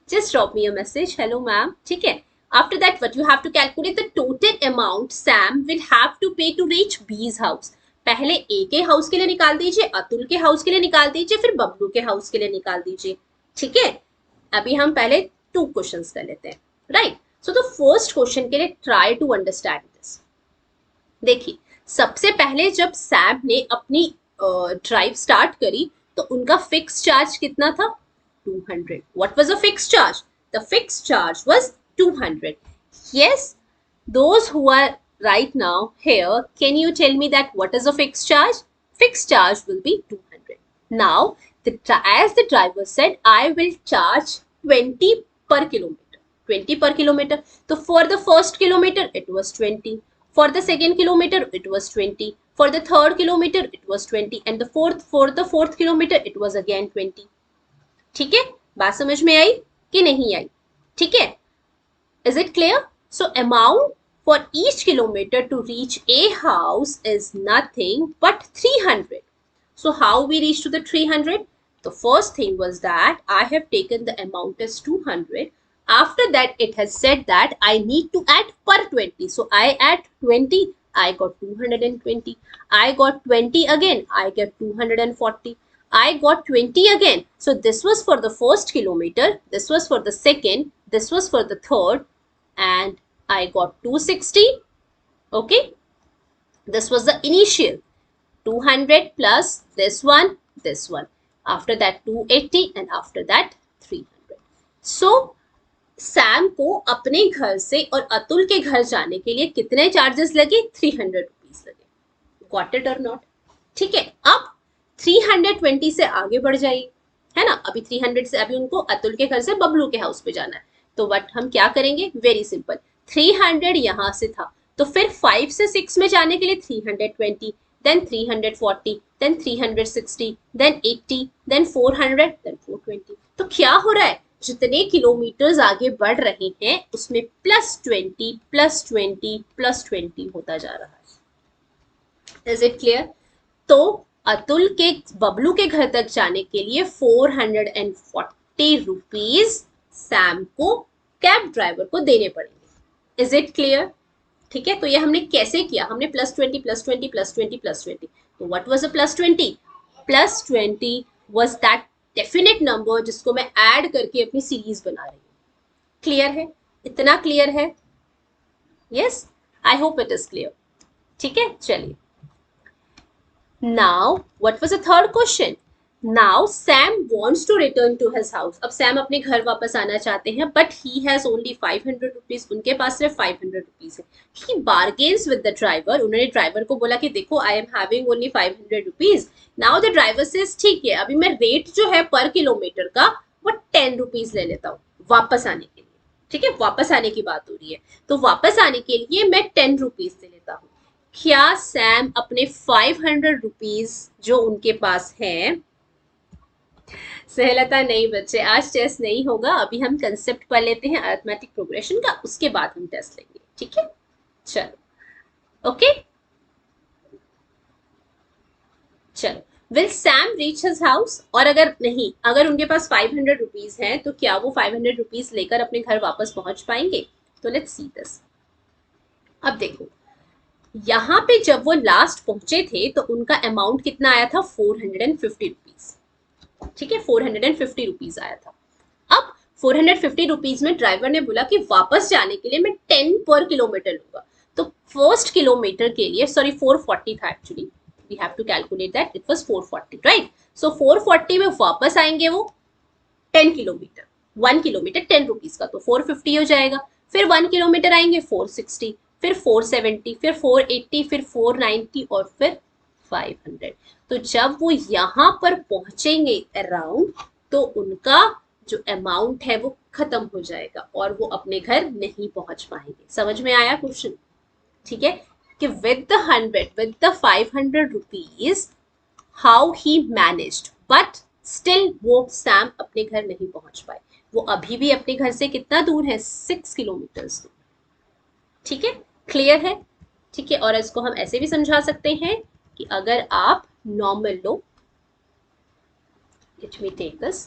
just drop me a message, hello ma'am. ठीक है, after that what you have to calculate the total amount Sam will have to pay to reach B's house. पहले A के हाउस के लिए निकाल दीजिए, अतुल के हाउस के लिए निकाल दीजिए, फिर बबलू के हाउस के लिए निकाल दीजिए। ठीक है, अभी हम पहले 2 क्वेश्चंस कर लेते हैं, right. So the first question के लिए ट्राई टू अंडरस्टैंड दिस। देखिए, सबसे पहले जब सैम ने अपनी ड्राइव स्टार्ट करी तो उनका फिक्स चार्ज कितना था, 200। What was the fix charge? The fix charge was 200। Yes, those who are right now here, can you tell me that what is the fixed charge? Fixed charge will be 200. Now, as the driver said, I will charge 20 per kilometer. 20 per kilometer. So for the first kilometer, it was 20. For the second kilometer, it was 20. For the third kilometer, it was 20. And for the fourth kilometer, it was again 20. ठीक है, बात समझ में आई कि नहीं आई? ठीक है, is it clear? So amount for each kilometer to reach a house is nothing but 300. So how we reach to the 300? The first thing was that I have taken the amount as 200. After that, it has said that I need to add per 20. So I add 20, I got 220. I got 20 again, I get 240. I got 20 again. So this was for the first kilometer, this was for the second, this was for the third, and I got 260. Okay, this was the initial 200 plus this one, this one. After that 280 and after that 300. So Sam को अपने घर से और अतुल के घर जाने के लिए कितने चार्जेस लगे? 300 रुपीज लगे। गॉट इट और नॉट? ठीक है, अब 320 से आगे बढ़ जाइए, है ना। अभी 300 से अभी उनको अतुल के घर से बबलू के हाउस पे जाना है, तो वट हम क्या करेंगे? वेरी सिंपल, 300 यहां से था, तो फिर 5 से 6 में जाने के लिए 320, then 340, then 360, then 80, then 400, then 420। तो क्या हो रहा है? जितने किलोमीटर्स आगे बढ़ रहे हैं उसमें +20 +20 +20 होता जा रहा है। Is it clear? तो अतुल के बबलू के घर तक जाने के लिए 440 रुपीज सैम को कैब ड्राइवर को देने पड़ेंगे। Is it clear? ठीक है, तो ये हमने कैसे किया? हमने +20 +20 +20 +20। तो what was a +20? +20 was that definite number जिसको मैं ऐड करके अपनी सीरीज बना रही हूँ। क्लियर है? इतना क्लियर है? Yes, I hope it is clear. ठीक है, चलिए। Now what was the third question? Now Sam wants to return to his house. अब सैम अपने घर वापस आना चाहते हैं, but he has only 500 rupees. उनके पास सिर्फ 500 रुपीज है। He bargains with the driver. उन्होंने ड्राइवर को बोला कि देखो I am having only 500 rupees. Now the driver says ठीक है, अभी मैं रेट जो है पर किलोमीटर का वो 10 रुपीज ले लेता हूँ वापस आने के लिए। ठीक है, वापस आने की बात हो रही है, तो वापस आने के लिए मैं 10 रुपीज ले लेता हूँ। क्या सैम अपने 500 रुपीज जो उनके पास है? सहलता नहीं बच्चे, आज टेस्ट नहीं होगा। अभी हम कंसेप्ट पढ़ लेते हैं अरिथमेटिक प्रोग्रेशन का, उसके बाद हम टेस्ट लेंगे। ठीक है, चलो। ओके, चलो। Will Sam reach his house? और अगर नहीं, अगर उनके पास 500 रुपीज है तो क्या वो 500 रुपीज लेकर अपने घर वापस पहुंच पाएंगे? तो लेट्स सी दिस। अब देखो, यहां पे जब वो लास्ट पहुंचे थे तो उनका अमाउंट कितना आया था? 450 रुपीज। ठीक है, 450 रुपीज आया था। अब 450 रुपीज में ड्राइवर ने बोला कि वापस जाने के लिए मैं 10 पर किलोमीटर लूंगा। तो फर्स्ट किलोमीटर के लिए, सॉरी 440 था actually, we have to calculate that, it was 440, right. So 440 में वापस आएंगे वो 10 किलोमीटर, 1 किलोमीटर 10 रुपीज का, तो 450 हो जाएगा। फिर 1 किलोमीटर आएंगे 460, फिर 470, फिर 480, फिर 490 और फिर 500। तो जब वो यहां पर पहुंचेंगे अराउंड, तो उनका जो अमाउंट है वो खत्म हो जाएगा और वो अपने घर नहीं पहुंच पाएंगे। समझ में आया क्वेश्चन? ठीक है, कि with the 500 rupees how he managed, but still वो सैम अपने घर नहीं पहुंच पाए। वो अभी भी अपने घर से कितना दूर है? 6 किलोमीटर दूर। ठीक है, क्लियर है? ठीक है, और इसको हम ऐसे भी समझा सकते हैं कि अगर आप नॉर्मल लो, लेट मी टेक दिस,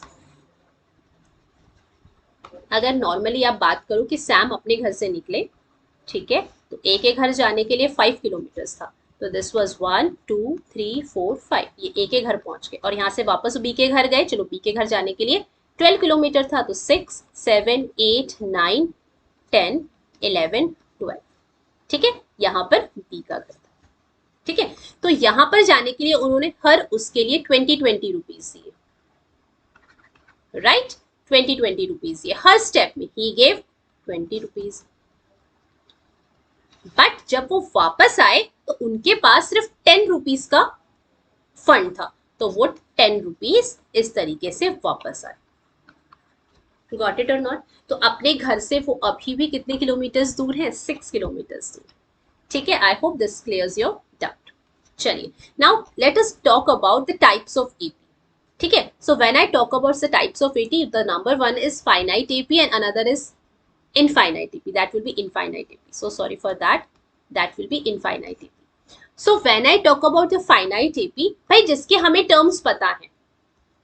अगर नॉर्मली आप बात करो कि सैम अपने घर से निकले, ठीक है, तो ए के घर जाने के लिए 5 किलोमीटर था, तो दिस वाज 1 2 3 4 5, ये ए के घर पहुंच गए और यहाँ से वापस बी के घर गए। चलो, बी के घर जाने के लिए 12 किलोमीटर था, तो 6 7 8 9 10 11 12। ठीक है, यहाँ पर बी का घर था। ठीक है, तो यहां पर जाने के लिए उन्होंने हर उसके लिए 20 रुपीज दिए, राइट। 20 रुपीज दिए हर स्टेप में, ही गेव 20 रुपीज। बट जब वो वापस आए तो उनके पास सिर्फ 10 रुपीज का फंड था, तो वो 10 रुपीज इस तरीके से वापस आए। गॉट इट और नॉट? तो अपने घर से वो अभी भी कितने किलोमीटर्स दूर है? 6 किलोमीटर्स दूर। ठीक है, I hope this clears your doubt. चलिए, now let us talk about the types of AP. ठीक है, so when I talk about the types of AP, the number 1 is finite AP and another is infinite AP. That will be infinite AP. So sorry for that. That will be infinite AP. So when I talk about the finite AP, भाई जिसके हमें terms पता है,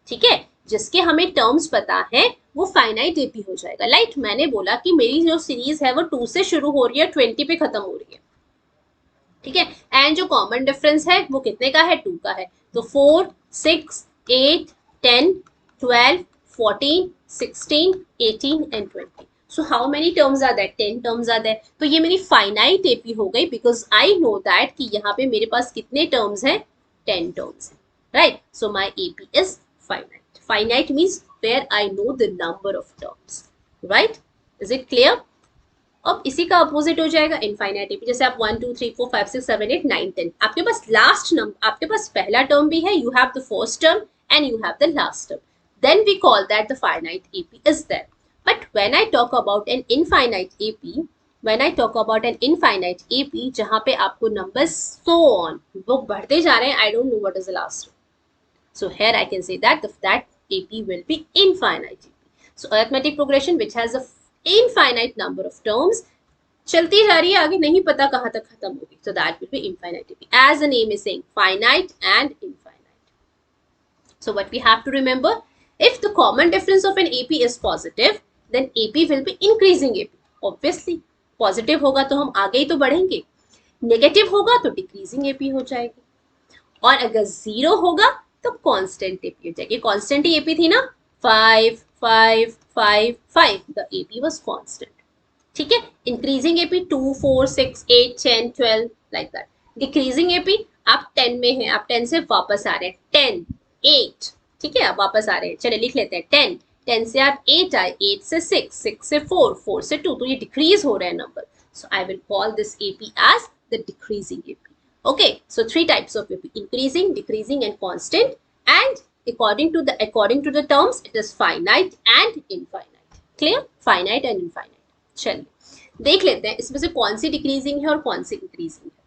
ठीक है, जिसके हमें terms पता है वो finite AP हो जाएगा। लाइक मैंने बोला कि मेरी जो सीरीज है वो 2 से शुरू हो रही है, 20 पे खत्म हो रही है। ठीक है, एंड जो कॉमन डिफरेंस है वो कितने का है? 2 का है। तो 4 6 8 10 12 14 16 18 and 20। So how many terms are there, 10 terms are there. तो ये मेरी फाइनाइट एपी हो गई, बिकॉज आई नो दैट कि यहाँ पे मेरे पास कितने टर्म्स हैं, 10 टर्म्स हैं, right. So my AP is finite. Finite means where I know the number of terms, right. Is it clear? अब इसी का अपोजिट हो जाएगा इनफाइनाइट एपी। जैसे आप 1 2 3 4 5 6 7 8 9 10, आपके पास लास्ट नंबर, आपके पास पहला टर्म भी है, you have the first term and you have the last term, then we call that the finite AP is there. But when I talk about an infinite AP, when I talk about an infinite AP जहाँ पे आपको numbers so on वो बढ़ते जा रहे हैं, I don't know what is the last term. So here I can say that that AP will be infinite AP. So arithmetic progression which has a infinite number of terms चलती जा रही है, आगे नहीं पता कहाँ तक खत्म होगी, so that will be infinite AP. As the name is saying, finite and infinite. So what we have to remember, if the common difference of an AP is positive, then AP will be increasing AP. Obviously, positive होगा तो हम आगे ही तो बढ़ेंगे, नेगेटिव होगा तो डिक्रीजिंग AP हो जाएगी, और अगर जीरो होगा तो कांस्टेंट AP हो जाएगी। कांस्टेंट ही AP थी ना, 5 5 5 5, द AP वाज कांस्टेंट, ठीक है। Increasing AP 2 4 6 8 10 12 like that. Decreasing AP आप 10 में हैं, आप 10 से वापस आ रहे हैं, 10 8, ठीक है, आप वापस आ रहे हैं, चलिए लिख लेते हैं 10 10 से आप 8 आए, 8 से 6 6 से 4 4 से 2, तो ये डिक्रीज हो रहे हैं number, so I will call this AP as the decreasing AP. Okay, so 3 types of AP: increasing, decreasing and constant, and according to the terms it is finite and infinite. Clear? Finite and infinite. चलिए देख लेते हैं इसमें से कौन सी डिक्रीजिंग है और कौन सी इंक्रीजिंग है,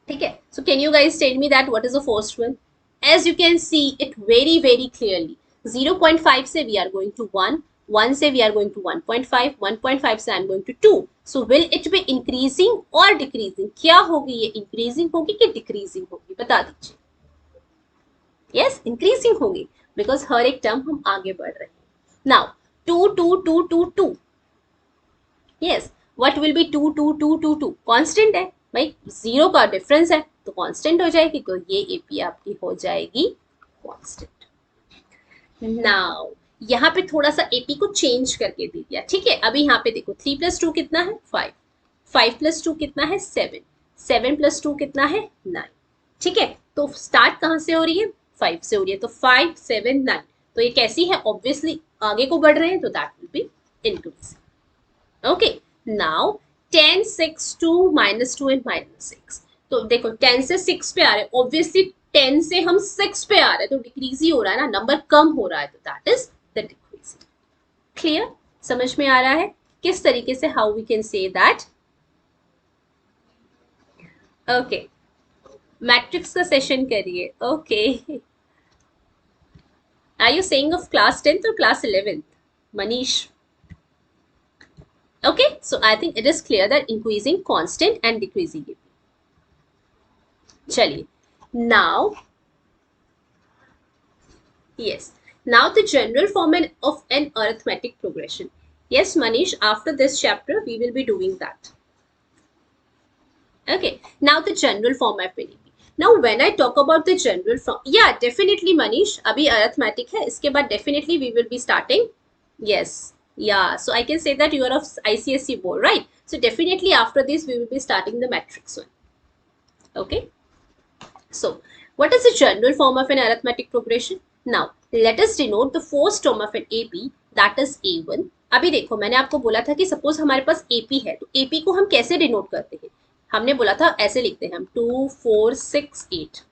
ठीक है। So can you guys tell me that what is the first one? As you can see it very very clearly, 0.5 से we are going to 1, 1 से we are going to 1.5, 1.5 से I am going to 2. So will it be increasing or decreasing? क्या होगी ये, increasing होगी कि decreasing होगी, बता दीजिए। Yes, increasing होगी, because हर एक टर्म हम आगे बढ़ रहे हैं। Now 2 2 2 2 2, yes, what will be 2 2 2 2 2? Constant है भाई, जीरो का डिफरेंस है तो कांस्टेंट हो जाएगी, तो ये एपी आपकी हो जाएगी कांस्टेंट। नाउ यहाँ पे थोड़ा सा एपी को चेंज करके दे दिया, ठीक है। अभी यहाँ पे देखो 3 + 2 कितना है, 5, 5 + 2 कितना है, 7, 7 + 2 कितना है, 9, ठीक है। तो स्टार्ट कहाँ से हो रही है, 5 से हो रही है, तो 5 7 9, तो ये कैसी है, ऑब्वियसली आगे को बढ़ रहे हैं, तो that will be increasing. Okay, now 10 6 2 -2 and -6, तो देखो 10 से 6 पे आ रहे हैं, ऑब्वियसली 10 से हम 6 पे आ रहे हैं, तो डिक्रीज ही हो रहा है ना, नंबर कम हो रहा है, तो that is the decrease. Clear? समझ में आ रहा है किस तरीके से, how we can say that? Okay, matrix का सेशन करिए। Okay, are you saying of class 10th और class 11th, Manish? Okay, so I think it is clear that increasing constant and decreasing AP. चलिए, now, yes, now the general format of an arithmetic progression. Yes, Manish, after this chapter we will be doing that. Okay, now the general format will be. Now when I talk about the general form, yeah, definitely Manish, अभी arithmetic है, इसके बाद definitely we will be starting. Yes. Yeah, so I can say that you are of ICSE board, right? So definitely after this we will be starting the matrix one. Okay, so what is the general form of an arithmetic progression? Now let us denote the first term of an AP, that is A1. अभी देखो मैंने आपको बोला था कि सपोज हमारे पास AP है, तो AP को हम कैसे डिनोट करते हैं, हमने बोला था ऐसे लिखते हैं हम 2 4 6 8.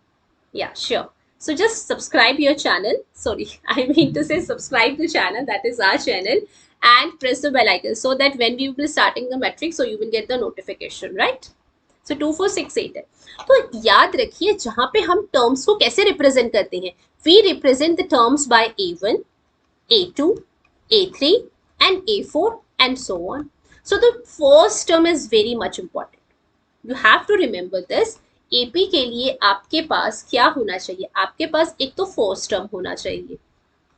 Yeah, sure. So just subscribe your channel. Sorry, I mean to say subscribe the channel, that is our channel, and press the bell icon so that when we will be starting the matrix, so you will get the notification, right? So 2 4 6 8 है, तो याद रखिए जहां पे हम टर्म्स को कैसे रिप्रेजेंट करते हैं, we represent the terms by A1, A2, A3 and A4 and so on. So the first term is very much important. You have to remember this. AP के लिए आपके पास क्या होना चाहिए, आपके पास एक तो फर्स्ट टर्म होना चाहिए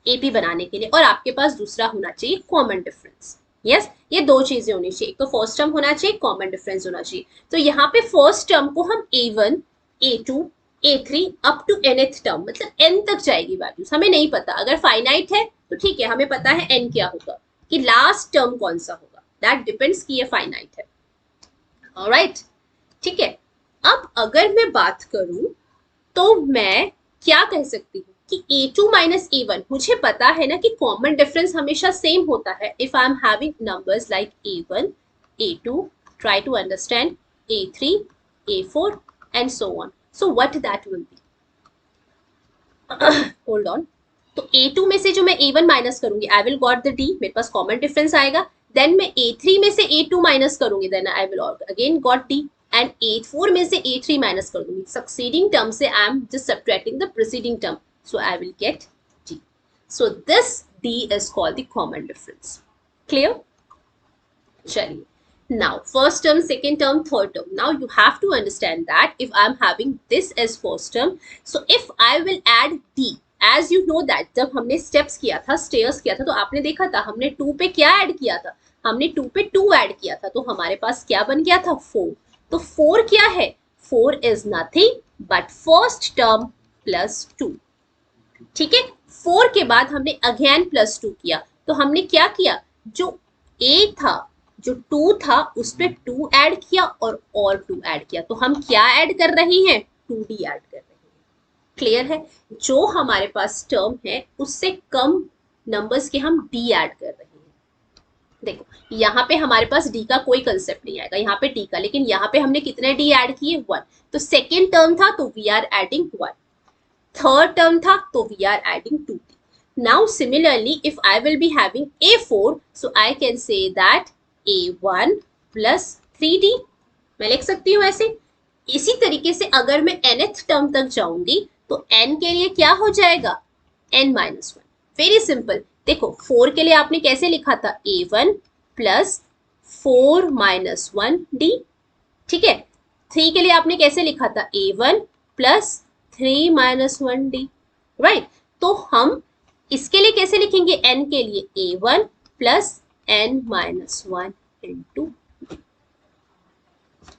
AP बनाने के लिए, और आपके पास दूसरा होना चाहिए कॉमन डिफरेंस। यस, ये दो चीजें होनी चाहिए, एक तो फर्स्ट टर्म होना चाहिए, कॉमन डिफरेंस होना चाहिए। तो यहाँ पे फर्स्ट टर्म को हम A1, A2, A3 up to nth term, मतलब n तक जाएगी वैल्यूज, हमें नहीं पता, अगर फाइनाइट है तो ठीक है, हमें पता है n क्या होगा, कि लास्ट टर्म कौन सा होगा, दैट डिपेंड्स कि ये फाइनाइट है। ऑलराइट, ठीक है। अब अगर मैं बात करूं तो मैं क्या कह सकती हूँ कि a2 माइनस a1, मुझे पता है ना कि कॉमन डिफरेंस हमेशा सेम होता है। If I am having numbers like a1, a2, try to understand, a3, a4 and so on, so what that will be, hold on. तो a2 में से जो मैं a1 माइनस करूंगी, I will got the d, मेरे पास कॉमन डिफरेंस आएगा। देन मैं a3 में से a2 माइनस करूंगी, then I will again got d, and a4 में से a3 माइनस कर दूंगी, सक्सीडिंग टर्म से I am just subtracting the preceding term, so I will get d। So this d is called the common difference. Clear? चलिए, now first term, second term, third term, now you have to understand that if I am having this as first term, so if I will add d, as you know that जब हमने steps किया था, stairs किया था, तो आपने देखा था हमने 2 पे क्या ऐड किया था, हमने 2 पे 2 ऐड किया था, तो हमारे पास क्या बन गया था, 4। तो 4 क्या है, 4 is nothing but first term plus 2। ठीक है, 4 के बाद हमने अगेन प्लस 2 किया, तो हमने क्या किया, जो a था, जो 2 था, उस पे 2 ऐड किया और 2 ऐड किया, तो हम क्या ऐड कर रहे हैं, 2d ऐड कर रहे हैं। क्लियर है? जो हमारे पास टर्म है उससे कम नंबर्स के हम d ऐड कर रहे हैं। देखो यहाँ पे हमारे पास d का कोई कंसेप्ट नहीं आएगा, यहाँ पे d का, लेकिन यहाँ पे हमने कितने d ऐड किए, 1। तो सेकेंड टर्म था तो we are adding 1, third term था तो we are adding 2d। Now similarly if I will be having a4, so I can say that a1 plus 3d, मैं लिख सकती हूँ ऐसे। इसी तरीके से अगर मैं nth टर्म तक जाऊंगी तो n के लिए क्या हो जाएगा, n माइनस 1। वेरी सिंपल, देखो 4 के लिए आपने कैसे लिखा था, a1 प्लस 4 माइनस 1d, ठीक है। 3 के लिए आपने कैसे लिखा था, a1 plus 3 minus 1d, right. तो हम इसके लिए कैसे लिखेंगे, n के लिए a1 plus n minus 1 into,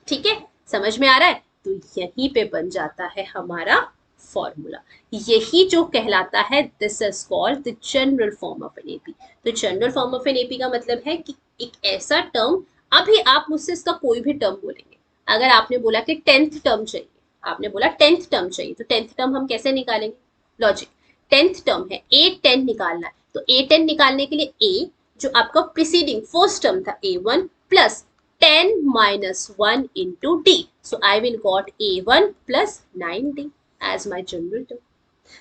ठीक है, समझ में आ रहा है। तो यहीं पे बन जाता है हमारा फॉर्मूला, यही जो कहलाता है, this is called the general form of an AP. तो general form of an AP का मतलब है कि एक ऐसा टर्म, अभी आप मुझसे इसका कोई भी टर्म बोलेंगे, अगर आपने बोला कि 10th टर्म चाहिए, आपने बोला 10th टर्म चाहिए, तो 10th टर्म हम कैसे निकालेंगे, लॉजिक, 10th टर्म है a10 निकालना है, तो a10 निकालने के लिए a जो आपका प्रीसीडिंग फर्स्ट टर्म था a1 plus 10 minus 1 into d, so I will got a1 plus 9d as my general term।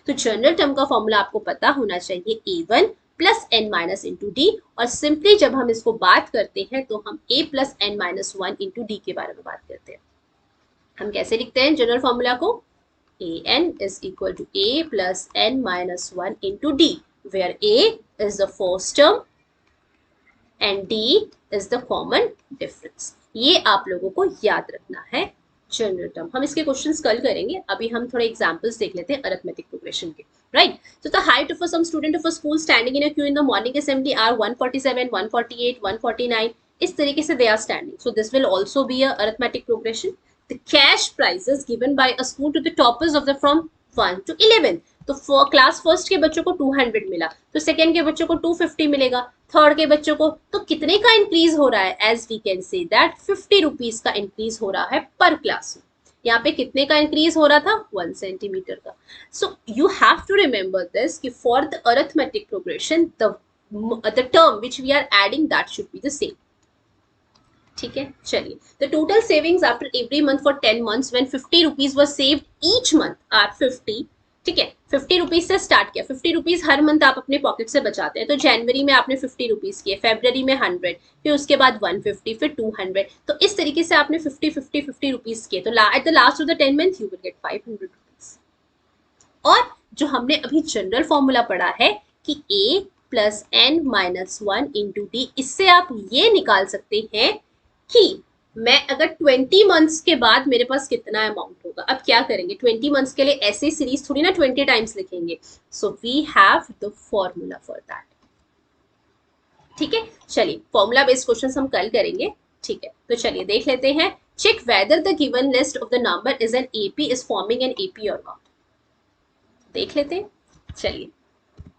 तो जनरल टर्म का फॉर्मूला आपको पता होना चाहिए, a1 plus n minus into D, और सिंपली जब हम इसको बात करते हैं तो हम a plus n minus 1 into D के बारे में बात करते हैं। हम कैसे लिखते हैं जनरल फॉर्मूला को, an is equal to a plus n minus 1 into d, where a is the first term and d is the common difference। ये आप लोगों को याद रखना है जनरल टर्म। हम इसके क्वेश्चंस कल करेंगे, अभी हम थोड़े एग्जांपल्स देख लेते हैं अरिथमेटिक प्रोग्रेशन के, right. So the height of some student of a school standing in a queue in the morning assembly are 147, 148, 149, इस तरीके से they are standing, so this will also be a arithmetic progression। The cash prizes given by a school to the toppers of the from 1 to 11, तो क्लास फर्स्ट के बच्चों को 200 मिला, तो सेकेंड के बच्चों को 250 मिलेगा, थर्ड के बच्चों को, तो कितने का इंक्रीज हो रहा है, as we can say that 50 rupees का इंक्रीज हो रहा है पर क्लास में। यहाँ पे कितने का इंक्रीज हो रहा था, 1 सेंटीमीटर का। So you have to remember this कि for the arithmetic progression the term which we are adding that should be the same, ठीक है। चलिए, the total savings after every month for 10 months when 50 rupees were saved each month are 50, ठीक है। 50 रुपीज से स्टार्ट किया, 50 रुपीज हर मंथ आप अपने पॉकेट से बचाते हैं, तो जनवरी में आपने 50 रुपीज किए, फेब्रवरी में 100, फिर उसके बाद 150, फिर 200, तो इस तरीके से आपने 50 रुपीज किए, तो at the last of the 10 months you will gate 500 rupees. और जो हमने अभी जनरल फॉर्मूला पढ़ा है कि a plus n minus 1 into D, इससे आप ये निकाल सकते हैं कि मैं अगर 20 मंथ्स के बाद मेरे पास कितना अमाउंट होगा। अब क्या करेंगे, 20 मंथ्स के लिए ऐसे सीरीज थोड़ी ना 20 टाइम्स लिखेंगे, so we have the formula for that, ठीक है। चलिए, फॉर्मूला बेस्ड क्वेश्चंस हम कल करेंगे, ठीक है। तो चलिए देख लेते हैं, check whether the given list of the number is an AP is forming an AP और नॉट। देख लेते हैं, चलिए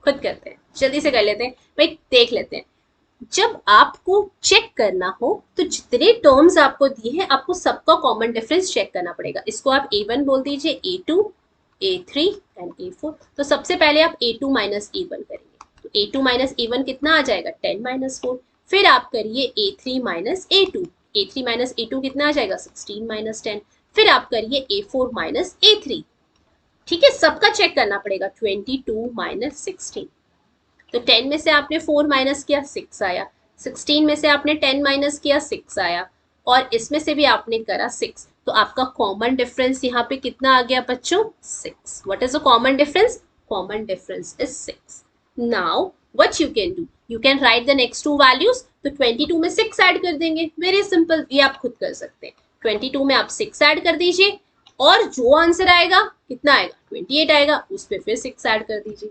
खुद करते हैं, जल्दी से कर लेते हैं भाई, देख लेते हैं। जब आपको चेक करना हो तो जितने टर्म्स आपको दिए हैं आपको सबका कॉमन डिफरेंस चेक करना पड़ेगा. इसको आप A1 बोल दीजिए, A2, A3 एंड A4. तो सबसे पहले आप A2 माइनस A1 करेंगे. तो A2 माइनस A1 कितना आ जाएगा? 10 माइनस 4. फिर आप करिए A3 minus A2. A3 minus A2 कितना आ जाएगा? 16 माइनस 10. फिर आप करिए A4 माइनस A3. ठीक है, सबका चेक करना पड़ेगा. 22 माइनस 16. तो 10 में से आपने 4 माइनस किया, 6 आया. 16 में से आपने 10 माइनस किया, 6 आया. और इसमें से भी आपने करा 6. तो आपका कॉमन डिफरेंस यहाँ पे कितना आ गया बच्चों? 6. What is the common difference? Common difference is 6. Now what you can do, you can write the next to values. तो 22 में 6 ऐड कर देंगे. वेरी सिंपल, ये आप खुद कर सकते हैं. 22 में आप 6 ऐड कर दीजिए और जो आंसर आएगा कितना आएगा? 28 आएगा. उस पर फिर 6 ऐड कर दीजिए.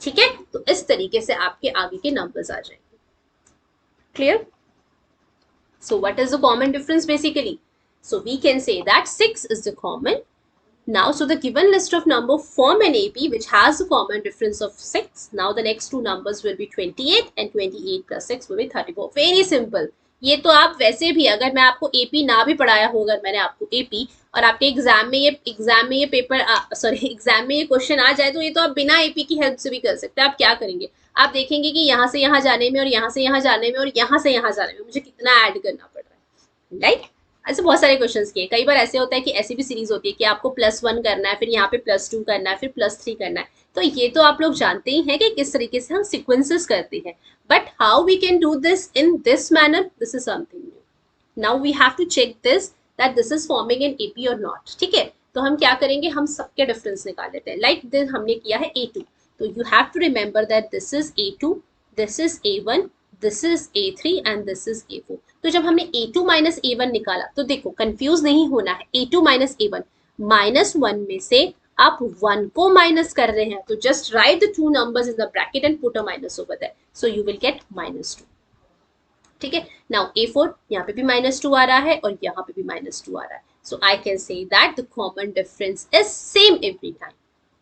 ठीक है, तो इस तरीके से आपके आगे के नंबर्स आ जाएंगे. Clear? So what is the common difference basically? So we can say that 6 is the common. Now, so the given list of number form an AP which has a common difference of 6. Now the next two numbers will be 28 and 28 plus 6 will be 34. Very simple. ये तो आप वैसे भी, अगर मैं आपको AP ना भी पढ़ाया हो, अगर मैंने आपको AP और आपके एग्जाम में ये पेपर एग्जाम में ये क्वेश्चन आ जाए तो ये तो आप बिना AP की हेल्प से भी कर सकते हैं. आप क्या करेंगे? आप देखेंगे कि यहाँ से यहाँ जाने में और यहाँ से यहाँ जाने में और यहाँ से यहाँ जाने में मुझे कितना ऐड करना पड़ रहा है. राइट? ऐसे बहुत सारे क्वेश्चंस किए. कई बार ऐसे होता है कि ऐसी भी सीरीज होती है कि आपको +1 करना है, फिर यहाँ पे +2 करना है, फिर +3 करना है. तो ये तो आप लोग जानते ही हैं कि किस तरीके से हम सीक्वेंसेस करते हैं. But how we can do this in this manner, this is something new. Now we have to check this that this is forming an AP और नॉट. ठीक है, तो हम क्या करेंगे? हम सबके डिफरेंस निकाल लेते हैं. लाइक दिस हमने किया है A2. तो you have to remember that this is A2, this is A1, this is A3 and this is A4. तो जब हमने A2 माइनस A1 निकाला तो देखो कंफ्यूज नहीं होना है. A2 माइनस A1, -1 में से आप 1 को माइनस कर रहे हैं. तो just right the two numbers in the bracket and put a minus over that. So you will gate -2. ठीक है, नाउ A4 यहाँ पे भी -2 आ रहा है और यहाँ पे भी -2 आ रहा है. So I can say that the common difference is same every time.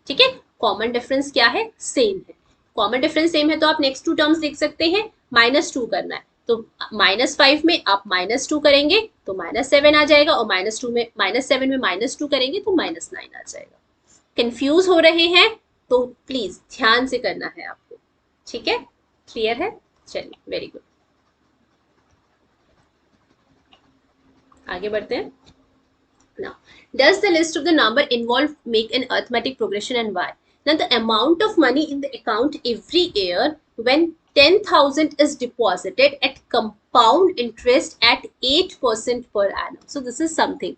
ठीक है, कॉमन डिफरेंस क्या है? सेम है. कॉमन डिफरेंस सेम है तो आप नेक्स्ट टू टर्म्स देख सकते हैं. -2 करना है तो -5 में आप -2 करेंगे तो -7 आ जाएगा और -2 में -7 में -2 करेंगे तो -9 आ जाएगा. कंफ्यूज हो रहे हैं तो प्लीज ध्यान से करना है आपको. ठीक है, क्लियर है? चलिए, वेरी गुड. आगे बढ़ते हैं. Now, does the list of the number involved make an arithmetic progression and why? Now, the amount of money in the account every year when 10,000 is deposited at compound interest at 8% per annum. So, this is something.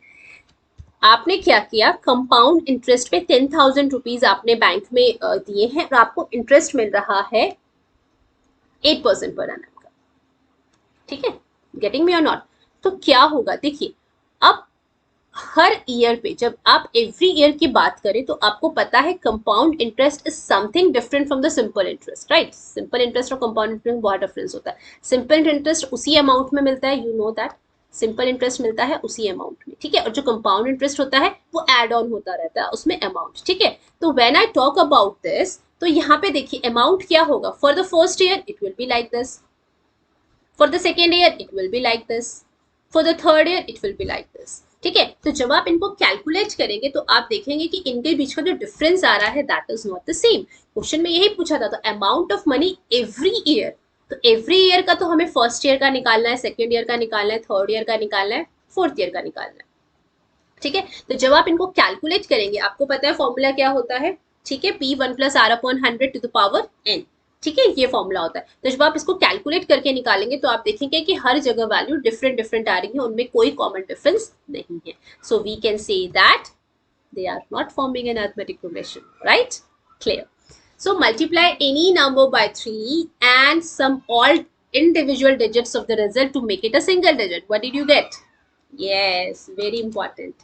आपने क्या किया? कंपाउंड इंटरेस्ट पे 10,000 रुपीज आपने बैंक में दिए हैं और आपको इंटरेस्ट मिल रहा है 8% पर एनम का. ठीक है, गेटिंग मी और नॉट? तो क्या होगा देखिए, अब हर ईयर पे जब आप एवरी ईयर की बात करें तो आपको पता है compound interest is something different from the simple interest. Right? Simple interest और कंपाउंड इंटरेस्ट में बहुत डिफरेंस होता है. सिंपल इंटरेस्ट उसी अमाउंट में मिलता है, you know that. Simple interest मिलता है उसी अमाउंट में. ठीक है, और जो कंपाउंड इंटरेस्ट होता है वो एड ऑन होता रहता है उसमें अमाउंट. ठीक है, तो when I talk about this तो यहाँ पे देखिए अमाउंट क्या होगा. For the first year it will be like this, for the second year it will be like this, for the third year it will be like this. ठीक है, तो जब आप इनको कैलकुलेट करेंगे तो आप देखेंगे कि इनके बीच का जो डिफरेंस आ रहा है that is not the same. Question में यही पूछा था. तो amount of money every year, तो एवरी ईयर का तो हमें फर्स्ट ईयर का निकालना है, सेकेंड ईयर का निकालना है, थर्ड ईयर का निकालना है, फोर्थ ईयर का निकालना है. ठीक है, तो जब आप इनको कैलकुलेट करेंगे आपको पता है फॉर्मूला क्या होता है. ठीक है, P1 + R/100 to the power n. ठीक है, ये फॉर्मूला होता है. तो जब आप इसको कैलकुलेट करके निकालेंगे तो आप देखेंगे कि हर जगह वैल्यू डिफरेंट डिफरेंट आ रही है, उनमें कोई कॉमन डिफरेंस नहीं है. So we can say that they are not forming an arithmetic progression. Right? Clear? So multiply any number by 3 and sum all individual digits of the result to make it a single digit. What did you get? Yes, very important.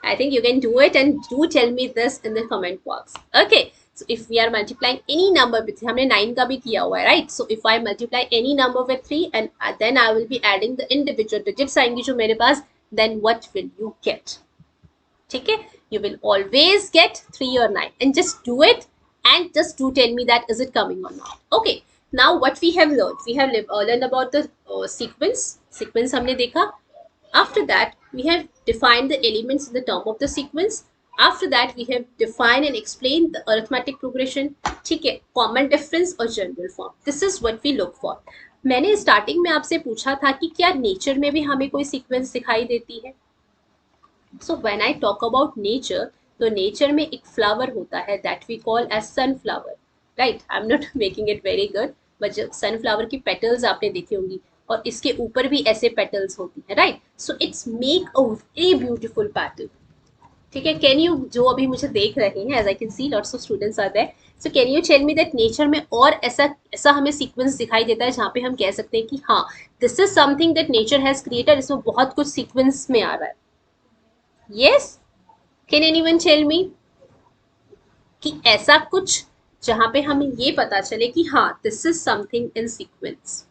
I think you can do it and do tell me this in the comment box. Okay, so if we are multiplying any number with, हमने 9 का भी किया हुआ है, right? So if I multiply any number with 3 and then I will be adding the individual digits आएंगी जो मेरे पास, then what will you get? ठीक है, you will always get 3 or 9 and just do it and just do tell me that is it coming or not. Okay, Now what we have learned, we have learned about the sequence हमने देखा. After that, we have defined the elements in the term of the sequence. After that, we have defined and explained the arithmetic progression. ठीक है, common difference और general form. This is what we look for. मैंने स्टार्टिंग में आपसे पूछा था कि क्या नेचर में भी हमें कोई सीक्वेंस दिखाई देती है. So when I talk about nature, तो नेचर में एक फ्लावर होता है that we call as sunflower. Right, I am not making it very good, but जब सनफ्लावर की पेटल्स आपने देखी होंगी और इसके ऊपर भी ऐसे पेटल्स होती हैं. Right, so it's make a very beautiful pattern. ठीक है, कैन यू, जो अभी मुझे देख रहे हैं, as I can see lots of students are there, so can you tell me that nature में और ऐसा ऐसा हमें सीक्वेंस दिखाई देता है जहाँ पे हम कह सकते हैं कि हाँ, this is something that nature has created, इसमें बहुत कुछ सीक्वेंस में आ रहा है. Yes, can anyone tell me कि ऐसा कुछ जहाँ पे हमें ये पता चले कि हाँ, this is something in sequence.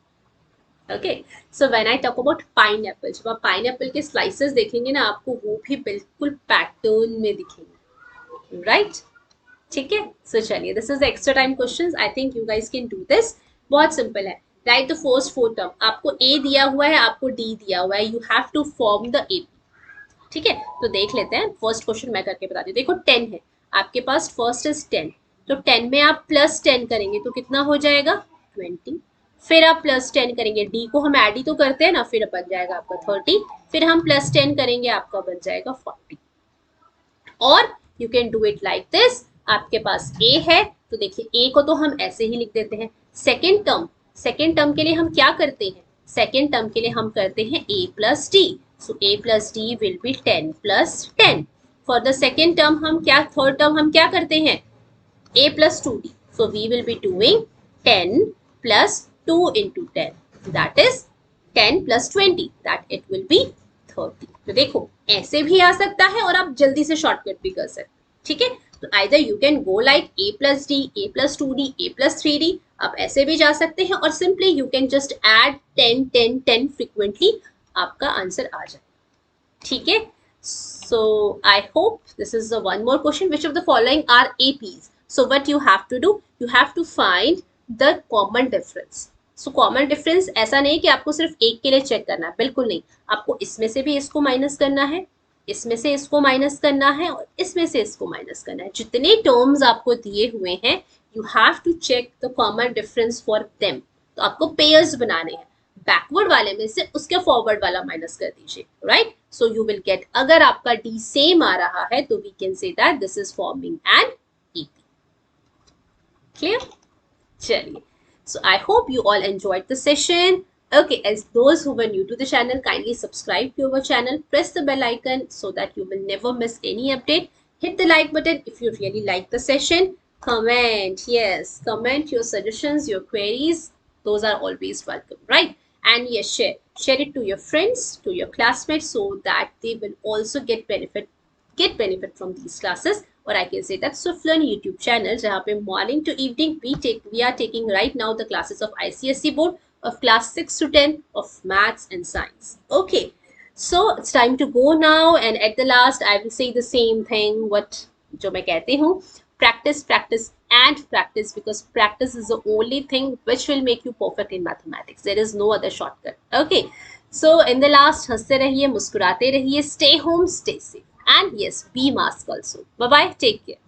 Okay, so when I talk about pineapple, जब आप पाइनएप्पल के स्लाइसेस देखेंगे ना, आपको वो भी बिल्कुल पैटर्न में दिखेंगे. राइट, ठीक है. सो चलिए, this is the extra time questions. I think you guys can do this. बहुत सिंपल है. Right the first four term. आपको ए दिया हुआ है, आपको डी दिया हुआ है. You have to form the A. ठीक है, तो देख लेते हैं. फर्स्ट क्वेश्चन मैं करके बताती हूँ. देखो 10 है आपके पास, फर्स्ट इज 10. तो 10 में आप प्लस 10 करेंगे तो कितना हो जाएगा, 20. फिर आप प्लस 10 करेंगे, डी को हम ऐड ही तो करते हैं ना, फिर बन जाएगा आपका 30. फिर हम प्लस 10 करेंगे, आपका बन जाएगा 40. और you can do it like this. आपके पास ए है तो देखिए, ए को तो हम ऐसे ही लिख देते हैं. सेकेंड टर्म के लिए हम क्या करते हैं, सेकेंड टर्म के लिए हम करते हैं A plus D. So A plus D will be 10 plus 10. For the second term हम क्या, थर्ड टर्म हम क्या करते हैं, a plus 2d. So we will be doing 10 plus 2 into 10. That is 10 plus 20. That it will be 30. तो देखो, ऐसे भी आ सकता है और आप जल्दी से शॉर्टकट भी कर सकते. ठीक है, तो either you can go like a plus d, a plus 2d, a plus 3d. आप ऐसे भी जा सकते हैं और simply you can just add 10, 10, 10 frequently. आपका आंसर आ जाए. ठीक है, so I hope this is the one more question. Which of the following are APs? So what you have to do, you have to find the common difference. So common difference ऐसा नहीं कि आपको सिर्फ एक के लिए चेक करना है, बिल्कुल नहीं. आपको इसमें से भी इसको माइनस करना है, इसमें से इसको माइनस करना है और इसमें से इसको माइनस करना है. जितने टर्म्स आपको दिए हुए हैं, you have to check the common difference for them. तो आपको पेयर्स बनाने हैं. बैकवर्ड वाले में से उसके फॉरवर्ड वाला माइनस कर दीजिए. Right, so you will get, अगर आपका डी सेम आ रहा है तो we can say that this is forming an EP. Clear? Chaliye. So I hope you all enjoyed the session. Okay, as those who were new to the channel, kindly subscribe to our channel, press the bell icon so that you will never miss any update. Hit the like button if you really like the session. Comment, yes, comment your suggestions, your queries. Those are always welcome, right? And yes, share it to your friends, to your classmates, so that they will also get benefit from these classes. Or I can say that Swiflearn YouTube channel, जहाँ पे morning to evening we are taking right now the classes of ICSE board of class 6 to 10 of maths and science. Okay, so it's time to go now, and at the last I will say the same thing what जो मैं कहती हूँ, practice, practice and practice, because practice is the only thing which will make you perfect in mathematics. There is no other shortcut. Okay, so in the last, हंसते रहिए, मुस्कुराते रहिए, stay home, stay safe. And yes, be mask also. Bye bye. Take care.